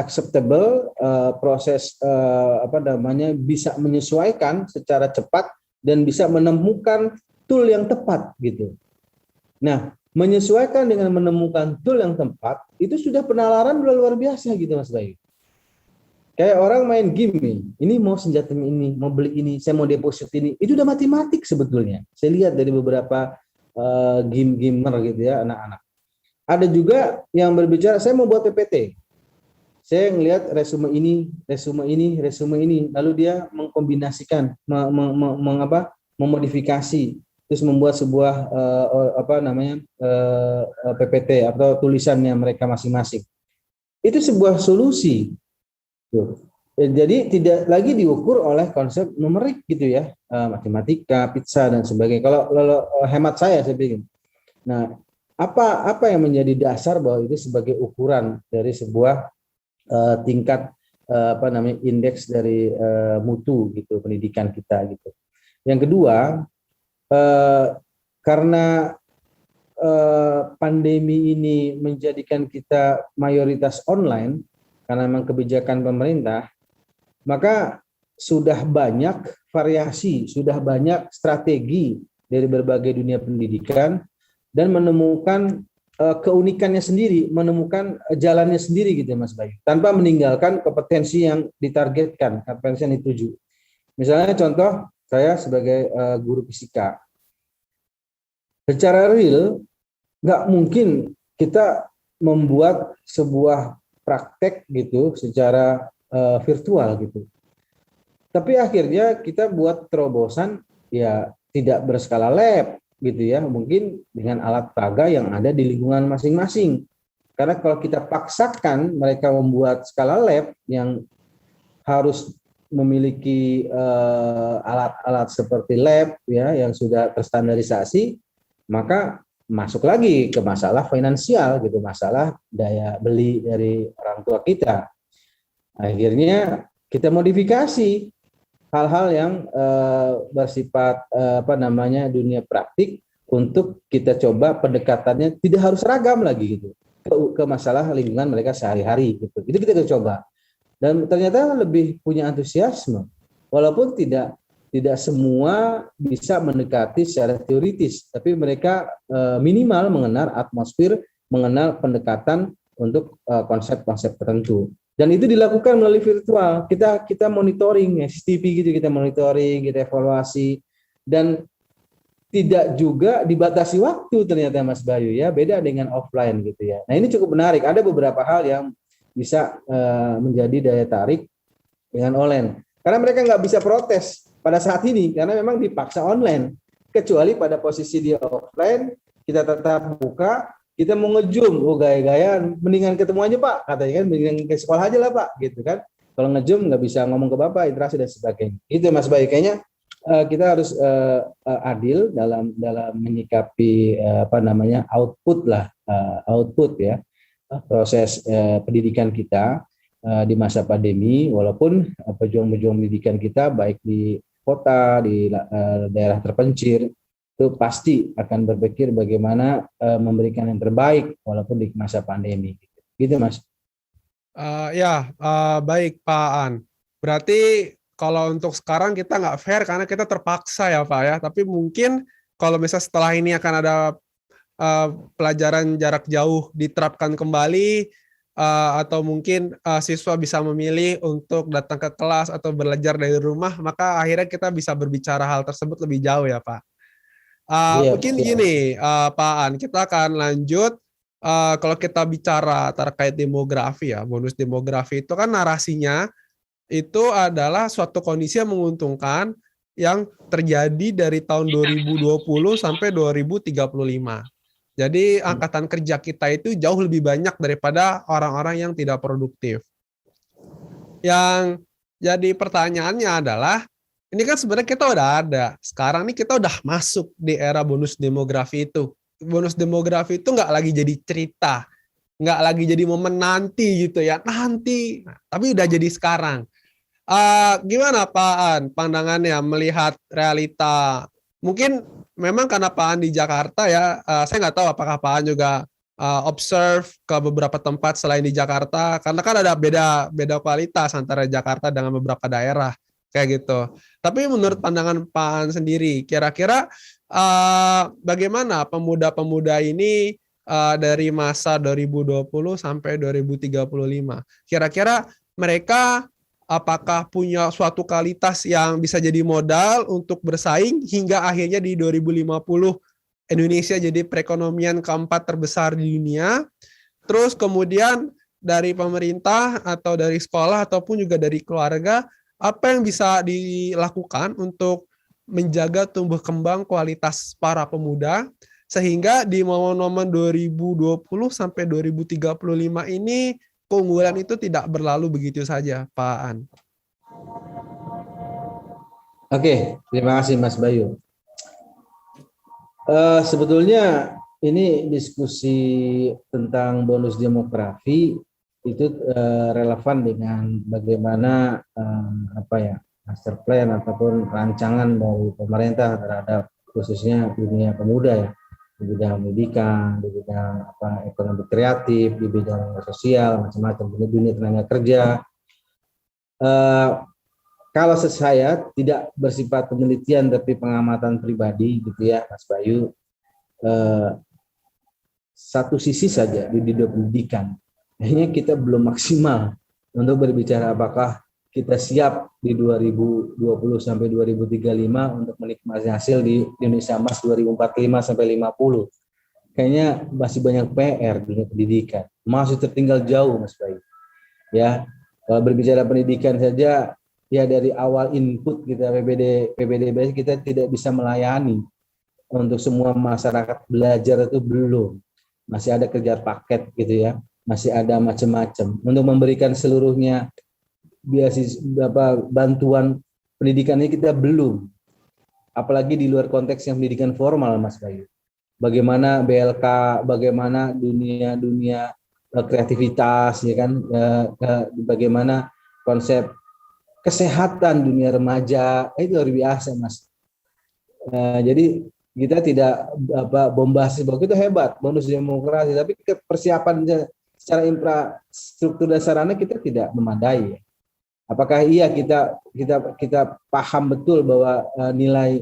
acceptable proses bisa menyesuaikan secara cepat dan bisa menemukan tool yang tepat gitu. Nah, menyesuaikan dengan menemukan tool yang tepat itu sudah penalaran luar biasa gitu Mas Bayu. Kayak orang main game nih, ini mau senjata ini, mau beli ini, saya mau deposit ini, itu udah matematik sebetulnya. Saya lihat dari beberapa gamer gitu ya, anak-anak. Ada juga yang berbicara, saya mau buat PPT. Saya ngelihat resume ini, lalu dia mengkombinasikan, memodifikasi, terus membuat sebuah PPT atau tulisannya mereka masing-masing. Itu sebuah solusi. Jadi tidak lagi diukur oleh konsep numerik gitu ya, matematika, pizza dan sebagainya. Kalau hemat saya pikir. Nah, apa yang menjadi dasar bahwa itu sebagai ukuran dari sebuah tingkat indeks dari mutu gitu pendidikan kita gitu. Yang kedua, karena pandemi ini menjadikan kita mayoritas online karena memang kebijakan pemerintah, maka sudah banyak variasi, sudah banyak strategi dari berbagai dunia pendidikan dan menemukan keunikannya sendiri, menemukan jalannya sendiri gitu Mas Bayu, tanpa meninggalkan kompetensi yang ditargetkan, kompetensi yang dituju. Misalnya contoh, saya sebagai guru fisika, secara real nggak mungkin kita membuat sebuah praktek gitu secara virtual gitu. Tapi akhirnya kita buat terobosan ya tidak berskala lab gitu ya, mungkin dengan alat peraga yang ada di lingkungan masing-masing. Karena kalau kita paksakan mereka membuat skala lab yang harus memiliki alat-alat seperti lab ya yang sudah terstandarisasi, maka masuk lagi ke masalah finansial gitu, masalah daya beli dari orang tua kita. Akhirnya kita modifikasi hal-hal yang bersifat dunia praktik untuk kita coba pendekatannya tidak harus ragam lagi gitu ke masalah lingkungan mereka sehari-hari gitu. Itu kita coba dan ternyata lebih punya antusiasme walaupun tidak semua bisa mendekati secara teoritis, tapi mereka minimal mengenal atmosfer, mengenal pendekatan untuk konsep-konsep tertentu. Dan itu dilakukan melalui virtual. Kita monitoring, CCTV gitu, kita monitoring, kita evaluasi, dan tidak juga dibatasi waktu ternyata Mas Bayu ya, beda dengan offline gitu ya. Nah ini cukup menarik. Ada beberapa hal yang bisa menjadi daya tarik dengan online. Karena mereka nggak bisa protes pada saat ini karena memang dipaksa online. Kecuali pada posisi dia offline, kita tetap buka. Kita mau nge-zoom, gaya-gayaan, mendingan ketemu aja Pak, katanya kan, mendingan ke sekolah aja lah Pak, gitu kan. Kalau nge-zoom nggak bisa ngomong ke Bapak, interaksi dan sebagainya. Itu Mas Bayu, kayaknya kita harus adil dalam menyikapi output lah, output ya, proses pendidikan kita di masa pandemi, walaupun pejuang-pejuang pendidikan kita baik di kota, di daerah terpencil, itu pasti akan berpikir bagaimana memberikan yang terbaik walaupun di masa pandemi. Gitu Mas. Baik Pak An. Berarti kalau untuk sekarang kita nggak fair karena kita terpaksa ya Pak ya. Tapi mungkin kalau misalnya setelah ini akan ada pelajaran jarak jauh diterapkan kembali, atau mungkin siswa bisa memilih untuk datang ke kelas atau belajar dari rumah, maka akhirnya kita bisa berbicara hal tersebut lebih jauh ya Pak. Mungkin gini, Pak An, kita akan lanjut. Kalau kita bicara terkait demografi ya, bonus demografi itu kan narasinya itu adalah suatu kondisi yang menguntungkan yang terjadi dari tahun 2020 sampai 2035. Jadi angkatan kerja kita itu jauh lebih banyak daripada orang-orang yang tidak produktif. Yang jadi pertanyaannya adalah, ini kan sebenarnya kita udah ada. Sekarang nih kita udah masuk di era bonus demografi itu. Bonus demografi itu nggak lagi jadi cerita, nggak lagi jadi momen nanti gitu ya, nanti. Tapi udah jadi sekarang. Gimana Pak An pandangannya melihat realita? Mungkin memang karena Pak An di Jakarta ya, saya nggak tahu apakah Pak An juga observe ke beberapa tempat selain di Jakarta, karena kan ada beda kualitas antara Jakarta dengan beberapa daerah kayak gitu. Tapi menurut pandangan Pak An sendiri, kira-kira bagaimana pemuda-pemuda ini dari masa 2020 sampai 2035? Kira-kira mereka apakah punya suatu kualitas yang bisa jadi modal untuk bersaing hingga akhirnya di 2050 Indonesia jadi perekonomian keempat terbesar di dunia. Terus kemudian dari pemerintah atau dari sekolah ataupun juga dari keluarga, apa yang bisa dilakukan untuk menjaga tumbuh kembang kualitas para pemuda sehingga di momen-momen 2020 sampai 2035 ini keunggulan itu tidak berlalu begitu saja, Pak An. Oke, terima kasih Mas Bayu. Sebetulnya ini diskusi tentang bonus demografi itu relevan dengan bagaimana master plan ataupun rancangan dari pemerintah terhadap khususnya dunia pemuda ya, di bidang pendidikan, di bidang ekonomi kreatif, di bidang sosial, macam-macam, di dunia tenaga kerja. Kalau saya tidak bersifat penelitian tapi pengamatan pribadi gitu ya Mas Bayu, satu sisi saja di dunia pendidikan, akhirnya kita belum maksimal untuk berbicara apakah kita siap di 2020 sampai 2035 untuk menikmati hasil di Indonesia Emas 2045 sampai 50. Kayaknya masih banyak PR di dunia pendidikan, masih tertinggal jauh Mas Bayu. Ya, kalau berbicara pendidikan saja, ya dari awal input kita PPDB kita tidak bisa melayani untuk semua masyarakat belajar itu belum. Masih ada kejar paket gitu ya, masih ada macam-macam. Untuk memberikan seluruhnya beasiswa bantuan pendidikannya kita belum. Apalagi di luar konteks yang pendidikan formal Mas Bayu. Bagaimana BLK, bagaimana dunia kreativitas ya kan, bagaimana konsep kesehatan dunia remaja, itu luar biasa Mas. Jadi kita tidak bombastis bahwa itu hebat bonus demokrasi, tapi persiapan secara infrastruktur dan sarana kita tidak memadai. Apakah iya kita paham betul bahwa nilai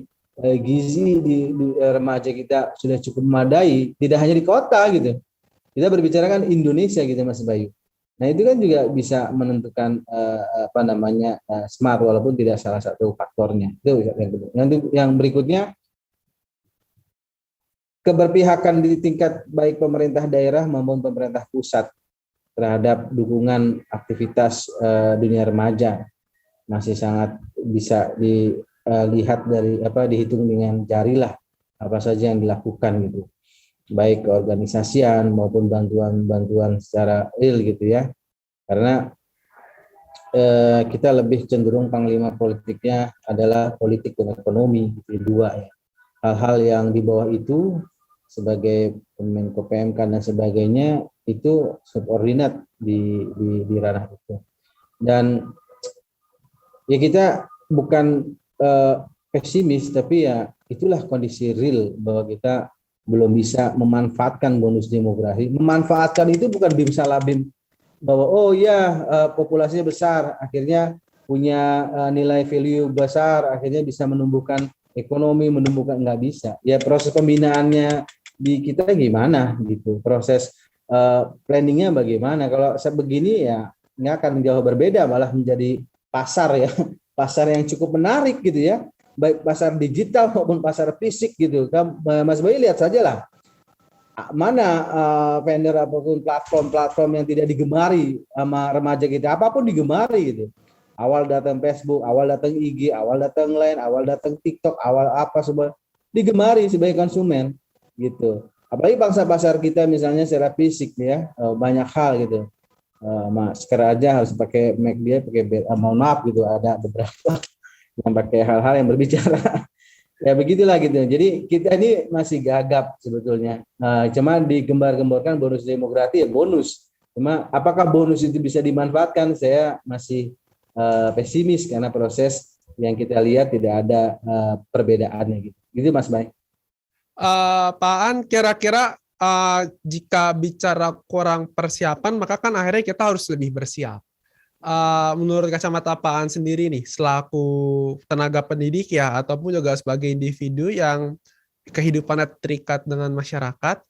gizi di remaja kita sudah cukup memadai, tidak hanya di kota gitu. Kita berbicara kan Indonesia gitu Mas Bayu. Nah itu kan juga bisa menentukan smart walaupun tidak salah satu faktornya. Itu yang berikutnya, keberpihakan di tingkat baik pemerintah daerah maupun pemerintah pusat terhadap dukungan aktivitas dunia remaja masih sangat bisa dilihat dari dihitung dengan jari lah apa saja yang dilakukan gitu, baik keorganisasian maupun bantuan secara real gitu ya, karena kita lebih cenderung panglima politiknya adalah politik dan ekonomi gitu, dua ya. Hal-hal yang di bawah itu sebagai Menko PMK dan sebagainya itu subordinat di ranah itu. Dan ya kita bukan pesimis, tapi ya itulah kondisi real bahwa kita belum bisa memanfaatkan bonus demografi. Memanfaatkan itu bukan bim salabim bahwa populasinya besar, akhirnya punya nilai value besar, akhirnya bisa menumbuhkan ekonomi, nggak bisa. Ya proses pembinaannya di kita gimana gitu, proses planningnya bagaimana. Kalau begini ya nggak akan jauh berbeda, malah menjadi pasar ya, pasar yang cukup menarik gitu ya, baik pasar digital maupun pasar fisik gitu. Mas Bayu lihat saja lah, mana vendor apapun platform yang tidak digemari sama remaja kita, apapun digemari gitu. Awal datang Facebook, awal datang IG, awal datang Line, awal datang TikTok, awal apa semua digemari sebagai konsumen gitu. Apalagi bangsa pasar kita misalnya secara fisik ya, banyak hal gitu. Masker aja harus pakai Mac, dia pakai mohon maaf gitu, ada beberapa yang pakai hal-hal yang berbicara. Ya begitulah gitu. Jadi kita ini masih gagap sebetulnya. Cuma digembar-gemborkan bonus demografi ya bonus. Cuma apakah bonus itu bisa dimanfaatkan? Saya masih pesimis karena proses yang kita lihat tidak ada perbedaannya gitu. Gitu Mas Bay. Pak An, kira-kira jika bicara kurang persiapan, maka kan akhirnya kita harus lebih bersiap. Menurut kacamata Pak An sendiri nih, selaku tenaga pendidik ya, ataupun juga sebagai individu yang kehidupannya terikat dengan masyarakat,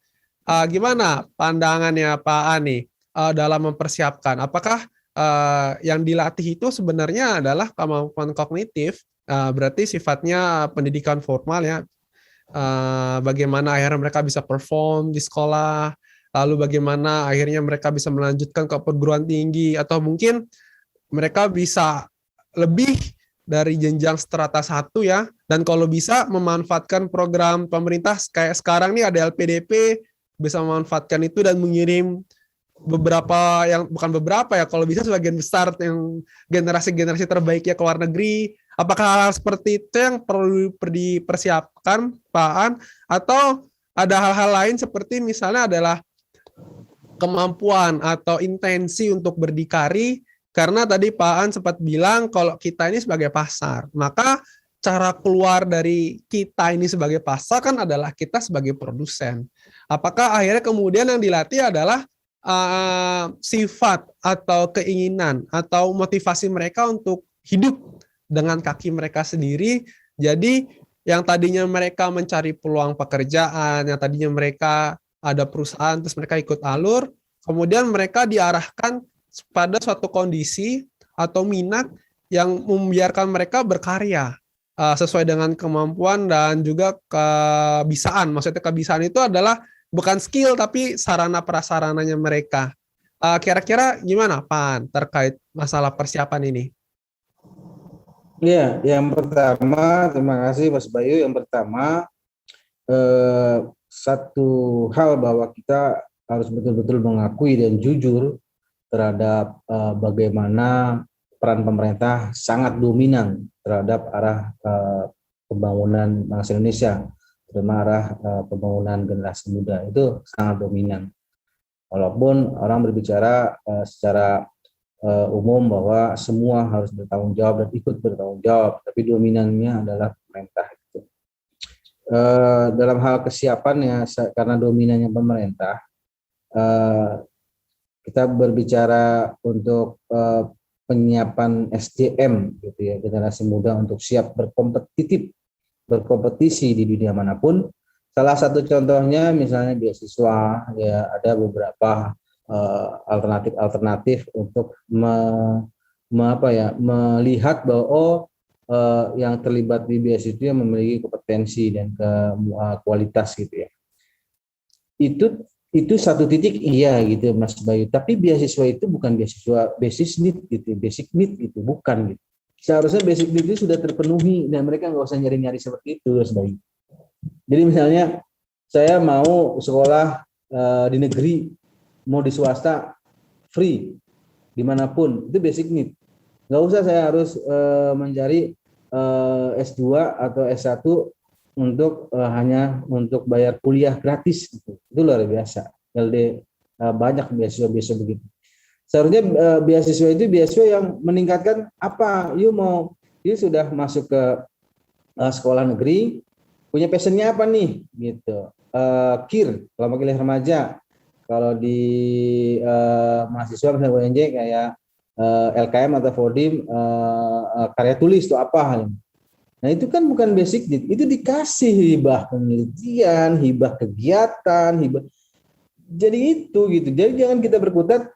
gimana pandangannya Pak An nih dalam mempersiapkan? Apakah yang dilatih itu sebenarnya adalah kemampuan kognitif, berarti sifatnya pendidikan formal ya, bagaimana akhirnya mereka bisa perform di sekolah, lalu bagaimana akhirnya mereka bisa melanjutkan ke perguruan tinggi, atau mungkin mereka bisa lebih dari jenjang strata 1 ya, dan kalau bisa memanfaatkan program pemerintah kayak sekarang nih ada LPDP, bisa memanfaatkan itu dan mengirim beberapa yang bukan beberapa ya, kalau bisa sebagian besar yang generasi-generasi terbaiknya ke luar negeri. Apakah hal seperti itu yang perlu dipersiapkan, Pak An? Atau ada hal-hal lain seperti misalnya adalah kemampuan atau intensi untuk berdikari, karena tadi Pak An sempat bilang kalau kita ini sebagai pasar, maka cara keluar dari kita ini sebagai pasar kan adalah kita sebagai produsen. Apakah akhirnya kemudian yang dilatih adalah sifat atau keinginan atau motivasi mereka untuk hidup dengan kaki mereka sendiri. Jadi yang tadinya mereka mencari peluang pekerjaan, yang tadinya mereka ada perusahaan terus mereka ikut alur, kemudian mereka diarahkan pada suatu kondisi atau minat yang membiarkan mereka berkarya sesuai dengan kemampuan dan juga kebisaan. Maksudnya kebisaan itu adalah bukan skill tapi sarana prasarananya mereka. Kira-kira gimana Pan terkait masalah persiapan ini? Ya, yang pertama, terima kasih Mas Bayu. Yang pertama, satu hal bahwa kita harus betul-betul mengakui dan jujur terhadap bagaimana peran pemerintah sangat dominan terhadap arah pembangunan bangsa Indonesia, terutama arah pembangunan generasi muda itu sangat dominan. Walaupun orang berbicara secara umum bahwa semua harus bertanggung jawab dan ikut bertanggung jawab, tapi dominannya adalah pemerintah. Dalam hal kesiapannya, karena dominannya pemerintah, kita berbicara untuk penyiapan SDM gitu ya, generasi muda untuk siap berkompetisi di dunia manapun. Salah satu contohnya misalnya beasiswa, ya ada beberapa alternatif untuk melihat bahwa yang terlibat di beasiswa itu yang memiliki kompetensi dan kualitas gitu ya. Itu satu titik iya gitu Mas Bayu. Tapi beasiswa itu bukan beasiswa basic need gitu, bukan gitu. Seharusnya basic need itu sudah terpenuhi dan mereka nggak usah nyari-nyari seperti itu Mas Bayu. Jadi misalnya saya mau sekolah di negeri, mau di swasta, free dimanapun, itu basic need. Nggak usah saya harus mencari S2 atau S1 untuk hanya untuk bayar kuliah gratis gitu. Itu luar biasa. LD banyak beasiswa begitu. Seharusnya beasiswa itu beasiswa yang meningkatkan apa? You sudah masuk ke sekolah negeri, punya passionnya apa nih gitu. KIR kalau kuliah remaja, kalau di mahasiswa misalnya UNJ kayak LKM atau Fordim karya tulis itu apa? Nah itu kan bukan basic need, itu dikasih hibah penelitian, hibah kegiatan, hibah. Jadi itu gitu. Jadi jangan kita berkutat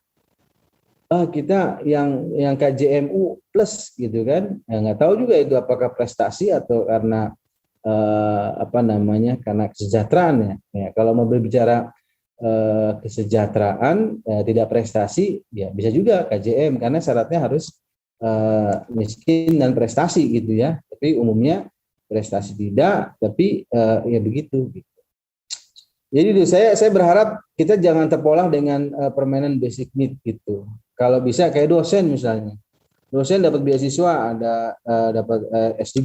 kita yang KJMU plus gitu kan. Ya, nggak tahu juga itu apakah prestasi atau karena karena kesejahteraan ya. Ya kalau mau berbicara kesejahteraan tidak prestasi ya bisa juga KJM karena syaratnya harus miskin dan prestasi gitu ya, tapi umumnya prestasi tidak, tapi ya begitu. Jadi saya berharap kita jangan terpolah dengan permainan basic need gitu. Kalau bisa kayak dosen misalnya, dosen dapat beasiswa, ada dapat S3,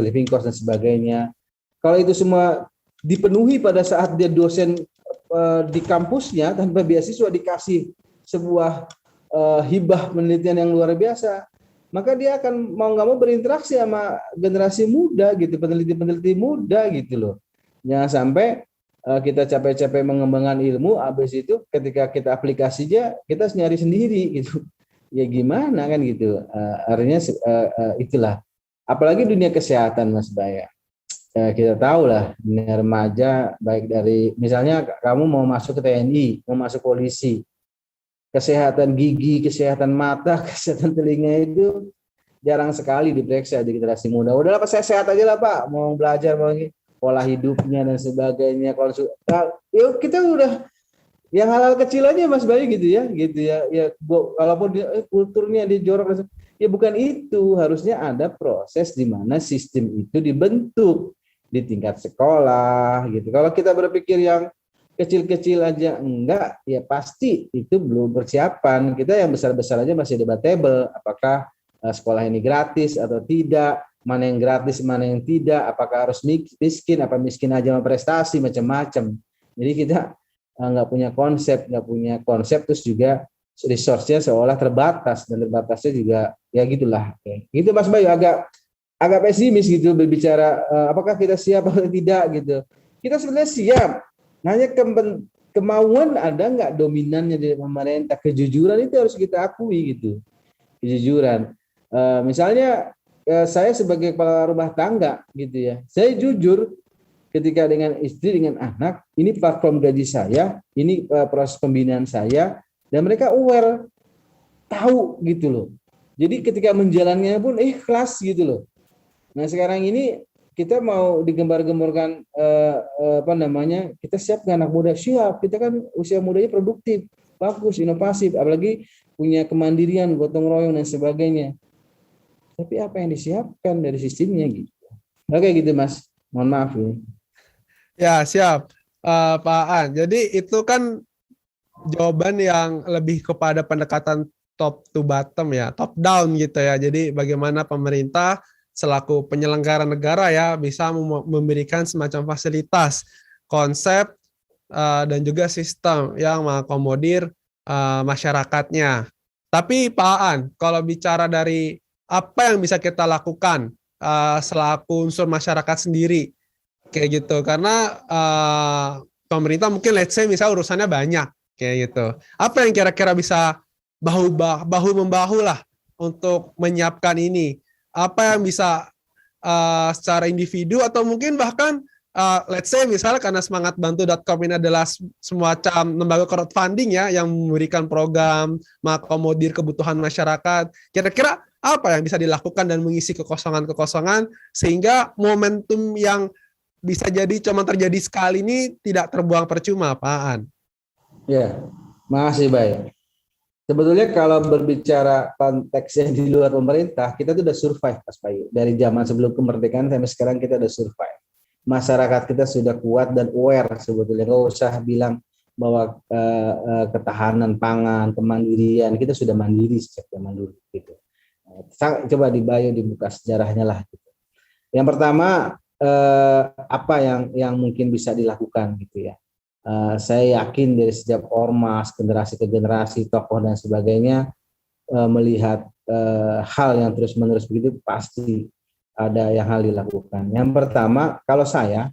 living cost dan sebagainya. Kalau itu semua dipenuhi pada saat dia dosen di kampusnya tanpa beasiswa dikasih sebuah hibah penelitian yang luar biasa, maka dia akan mau nggak mau berinteraksi sama generasi muda gitu, peneliti-peneliti muda gitu loh. Jangan sampai kita capek-capek mengembangkan ilmu, habis itu ketika kita aplikasinya kita nyari sendiri gitu. Ya gimana kan gitu. Artinya itulah. Apalagi dunia kesehatan Mas Baya. Kita tahu lah dunia remaja, baik dari misalnya kamu mau masuk ke TNI, mau masuk polisi, kesehatan gigi, kesehatan mata, kesehatan telinga itu jarang sekali diperiksa di generasi muda. Udahlah Pak, saya sehat aja lah Pak, mau belajar mau pola hidupnya dan sebagainya. Kalau yuk kita udah yang hal-hal kecil aja Mas Bayu gitu ya. Ya walaupun kulturnya dijorok, ya bukan itu. Harusnya ada proses di mana sistem itu dibentuk di tingkat sekolah gitu. Kalau kita berpikir yang kecil-kecil aja enggak, ya pasti itu belum persiapan. Kita yang besar-besar aja masih debatable, apakah sekolah ini gratis atau tidak, mana yang gratis, mana yang tidak, apakah harus miskin, apa miskin aja sama prestasi, macam-macam. Jadi kita nggak punya konsep, terus juga resource-nya seolah terbatas, dan terbatasnya juga ya gitulah. Gitu Mas Bayu, agak agak pesimis gitu berbicara apakah kita siap atau tidak gitu. Kita sebenarnya siap, hanya kemauan ada nggak dominannya dari pemerintah. Kejujuran itu harus kita akui gitu, kejujuran. Misalnya saya sebagai kepala rumah tangga gitu ya, saya jujur ketika dengan istri, dengan anak, ini platform gaji saya, ini proses pembinaan saya, dan mereka aware, tahu gitu loh. Jadi ketika menjalannya pun ikhlas gitu loh. Nah sekarang ini kita mau digembar-gemborkan kita siap nggak, anak muda siap, kita kan usia mudanya produktif, bagus, inovatif, apalagi punya kemandirian, gotong royong dan sebagainya. Tapi apa yang disiapkan dari sistemnya gitu. Oke gitu Mas, mohon maaf ini. Ya, siap. Pak An. Jadi itu kan jawaban yang lebih kepada pendekatan top to bottom ya, top down gitu ya. Jadi bagaimana pemerintah selaku penyelenggara negara ya bisa memberikan semacam fasilitas, konsep dan juga sistem yang mengakomodir masyarakatnya. Tapi Pak An, kalau bicara dari apa yang bisa kita lakukan selaku unsur masyarakat sendiri kayak gitu, karena pemerintah mungkin let's say misal urusannya banyak kayak gitu. Apa yang kira-kira bisa bahu membahu lah untuk menyiapkan ini? Apa yang bisa secara individu atau mungkin bahkan let's say misalnya karena semangatbantu.com ini adalah semacam lembaga crowdfunding ya yang memberikan program mengakomodir kebutuhan masyarakat. Kira-kira apa yang bisa dilakukan dan mengisi kekosongan-kekosongan sehingga momentum yang bisa jadi cuma terjadi sekali ini tidak terbuang percuma, Pak An? Ya, makasih baik. Sebetulnya kalau berbicara konteksnya di luar pemerintah, kita tuh udah survive Mas Bayu. Dari zaman sebelum kemerdekaan sampai sekarang kita udah survive. Masyarakat kita sudah kuat dan aware sebetulnya. Nggak usah bilang bahwa ketahanan pangan, kemandirian, kita sudah mandiri sejak zaman dulu gitu. Coba di Bayu dibuka sejarahnya lah gitu. Yang pertama apa yang mungkin bisa dilakukan gitu ya. Saya yakin dari setiap ormas, generasi ke generasi, tokoh dan sebagainya melihat hal yang terus-menerus begitu pasti ada yang hal dilakukan. Yang pertama, kalau saya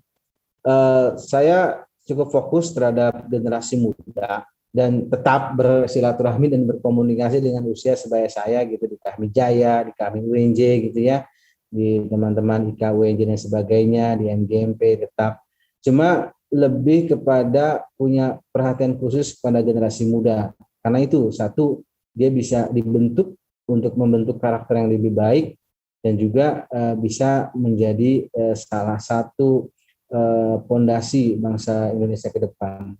cukup fokus terhadap generasi muda dan tetap bersilaturahmi dan berkomunikasi dengan usia sebaya saya gitu di Kahmi Jaya, di Kahmi UNJ gitu ya, di teman-teman IKWJ dan sebagainya, di MGMP tetap. Cuma lebih kepada punya perhatian khusus pada generasi muda. Karena itu, satu, dia bisa dibentuk untuk membentuk karakter yang lebih baik dan juga bisa menjadi salah satu pondasi bangsa Indonesia ke depan.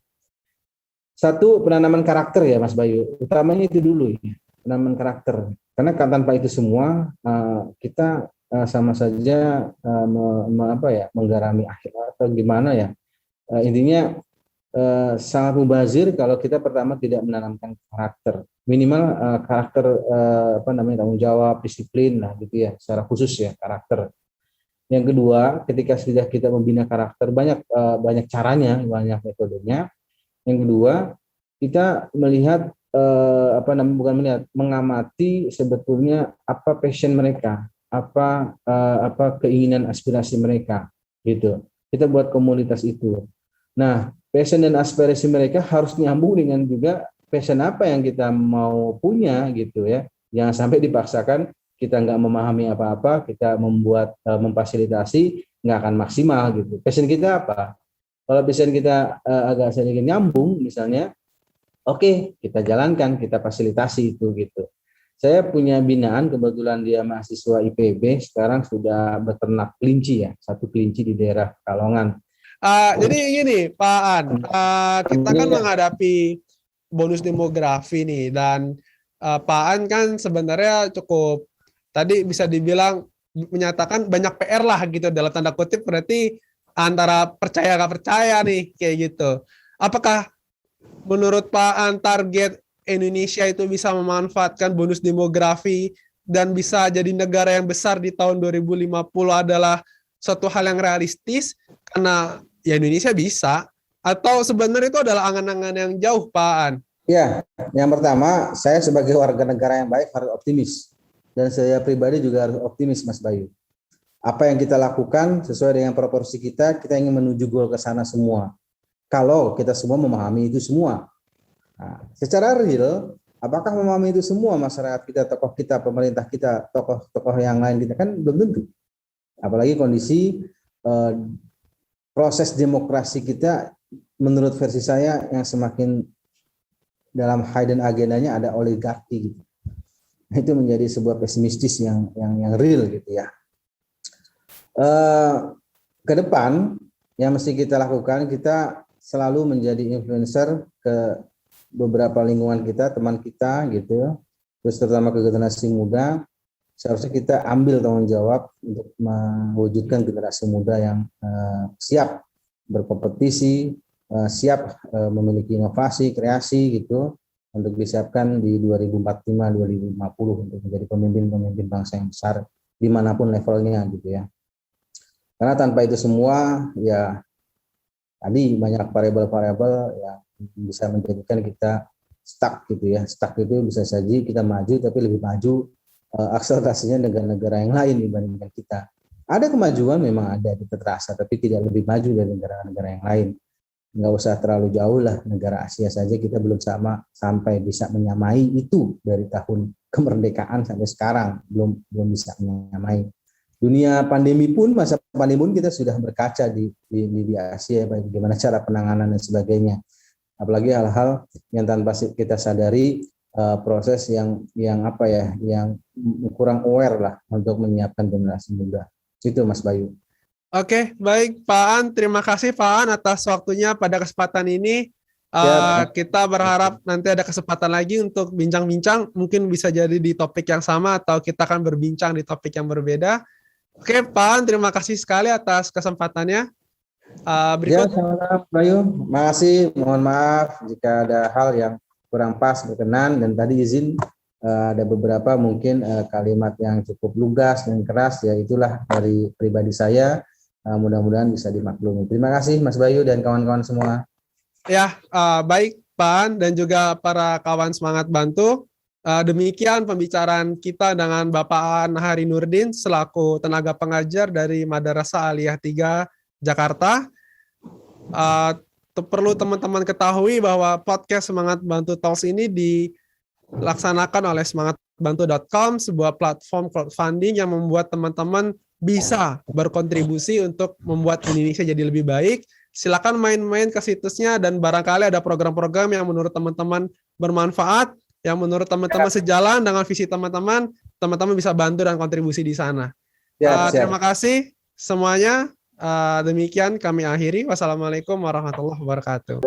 Satu, penanaman karakter ya Mas Bayu. Utamanya itu dulu ya, penanaman karakter. Karena tanpa itu semua kita sama saja menggarami akhir atau gimana ya. Intinya sangat mubazir kalau kita pertama tidak menanamkan karakter, minimal karakter tanggung jawab, disiplin lah gitu ya, secara khusus ya karakter. Yang kedua, ketika sudah kita membina karakter, banyak caranya, banyak metodenya. Yang kedua, kita melihat mengamati sebetulnya apa passion mereka, apa keinginan aspirasi mereka gitu. Kita buat komunitas itu. Nah, passion dan aspirasi mereka harus nyambung dengan juga passion apa yang kita mau punya gitu ya. Jangan sampai dipaksakan kita nggak memahami apa-apa, kita memfasilitasi nggak akan maksimal gitu. Passion kita apa? Kalau passion kita agak sedikit nyambung misalnya, oke, kita jalankan, kita fasilitasi itu gitu. Saya punya binaan, kebetulan dia mahasiswa IPB, sekarang sudah beternak kelinci ya, satu kelinci di daerah Pekalongan. Jadi gini Pak An, kita kan menghadapi bonus demografi nih, dan Pak An kan sebenarnya cukup tadi bisa dibilang menyatakan banyak PR lah gitu dalam tanda kutip, berarti antara percaya nggak percaya nih kayak gitu. Apakah menurut Pak An target Indonesia itu bisa memanfaatkan bonus demografi dan bisa jadi negara yang besar di tahun 2050 adalah suatu hal yang realistis karena ya Indonesia bisa, atau sebenarnya itu adalah angan-angan yang jauh, Pak An? Ya, yang pertama, saya sebagai warga negara yang baik harus optimis. Dan saya pribadi juga harus optimis, Mas Bayu. Apa yang kita lakukan sesuai dengan proporsi kita ingin menuju goal ke sana semua. Kalau kita semua memahami itu semua. Nah, secara real, apakah memahami itu semua masyarakat kita, tokoh kita, pemerintah kita, tokoh-tokoh yang lain kita, kan belum tentu. Apalagi kondisi proses demokrasi kita menurut versi saya yang semakin dalam hidden agendanya ada oligarki gitu. Itu menjadi sebuah pesimistis yang real gitu ya. Ke depan yang mesti kita lakukan, kita selalu menjadi influencer ke beberapa lingkungan kita, teman kita gitu, terus terutama ke generasi muda. Seharusnya kita ambil tanggung jawab untuk mewujudkan generasi muda yang siap berkompetisi, siap memiliki inovasi, kreasi gitu, untuk disiapkan di 2045-2050 untuk menjadi pemimpin bangsa yang besar dimanapun levelnya gitu ya. Karena tanpa itu semua ya tadi banyak variabel-variabel yang bisa menjadikan kita stuck gitu ya. Stuck itu bisa saja kita maju tapi lebih maju akselerasinya negara-negara yang lain dibandingkan kita. Ada kemajuan memang ada, kita terasa, tapi tidak lebih maju dari negara-negara yang lain. Nggak usah terlalu jauh lah, negara Asia saja kita belum sampai bisa menyamai itu dari tahun kemerdekaan sampai sekarang belum bisa menyamai. Dunia pandemi pun, masa pandemi pun kita sudah berkaca di Asia bagaimana cara penanganan dan sebagainya. Apalagi hal-hal yang tanpa kita sadari proses yang kurang aware lah untuk menyiapkan generasi muda. Itu Mas Bayu. Oke, baik Pak An. Terima kasih Pak An atas waktunya pada kesempatan ini. Kita berharap nanti ada kesempatan lagi untuk bincang-bincang. Mungkin bisa jadi di topik yang sama atau kita akan berbincang di topik yang berbeda. Oke, Pak An, terima kasih sekali atas kesempatannya. Berikut. Ya, sama-sama Bayu. Makasih. Mohon maaf jika ada hal yang kurang pas berkenan, dan tadi izin ada beberapa mungkin kalimat yang cukup lugas dan keras, ya itulah dari pribadi saya. Mudah-mudahan bisa dimaklumi. Terima kasih Mas Bayu dan kawan-kawan semua. Ya, baik Pak An dan juga para kawan Semangat Bantu. Demikian pembicaraan kita dengan Bapak An Hari Nurdin selaku tenaga pengajar dari Madrasah Aliyah 3 Jakarta. Perlu teman-teman ketahui bahwa podcast Semangat Bantu Talks ini dilaksanakan oleh semangatbantu.com, sebuah platform crowdfunding yang membuat teman-teman bisa berkontribusi untuk membuat Indonesia jadi lebih baik. Silakan main-main ke situsnya dan barangkali ada program-program yang menurut teman-teman bermanfaat, yang menurut teman-teman sejalan dengan visi teman-teman bisa bantu dan kontribusi di sana. Terima kasih semuanya. Demikian kami akhiri. Wassalamualaikum warahmatullahi wabarakatuh.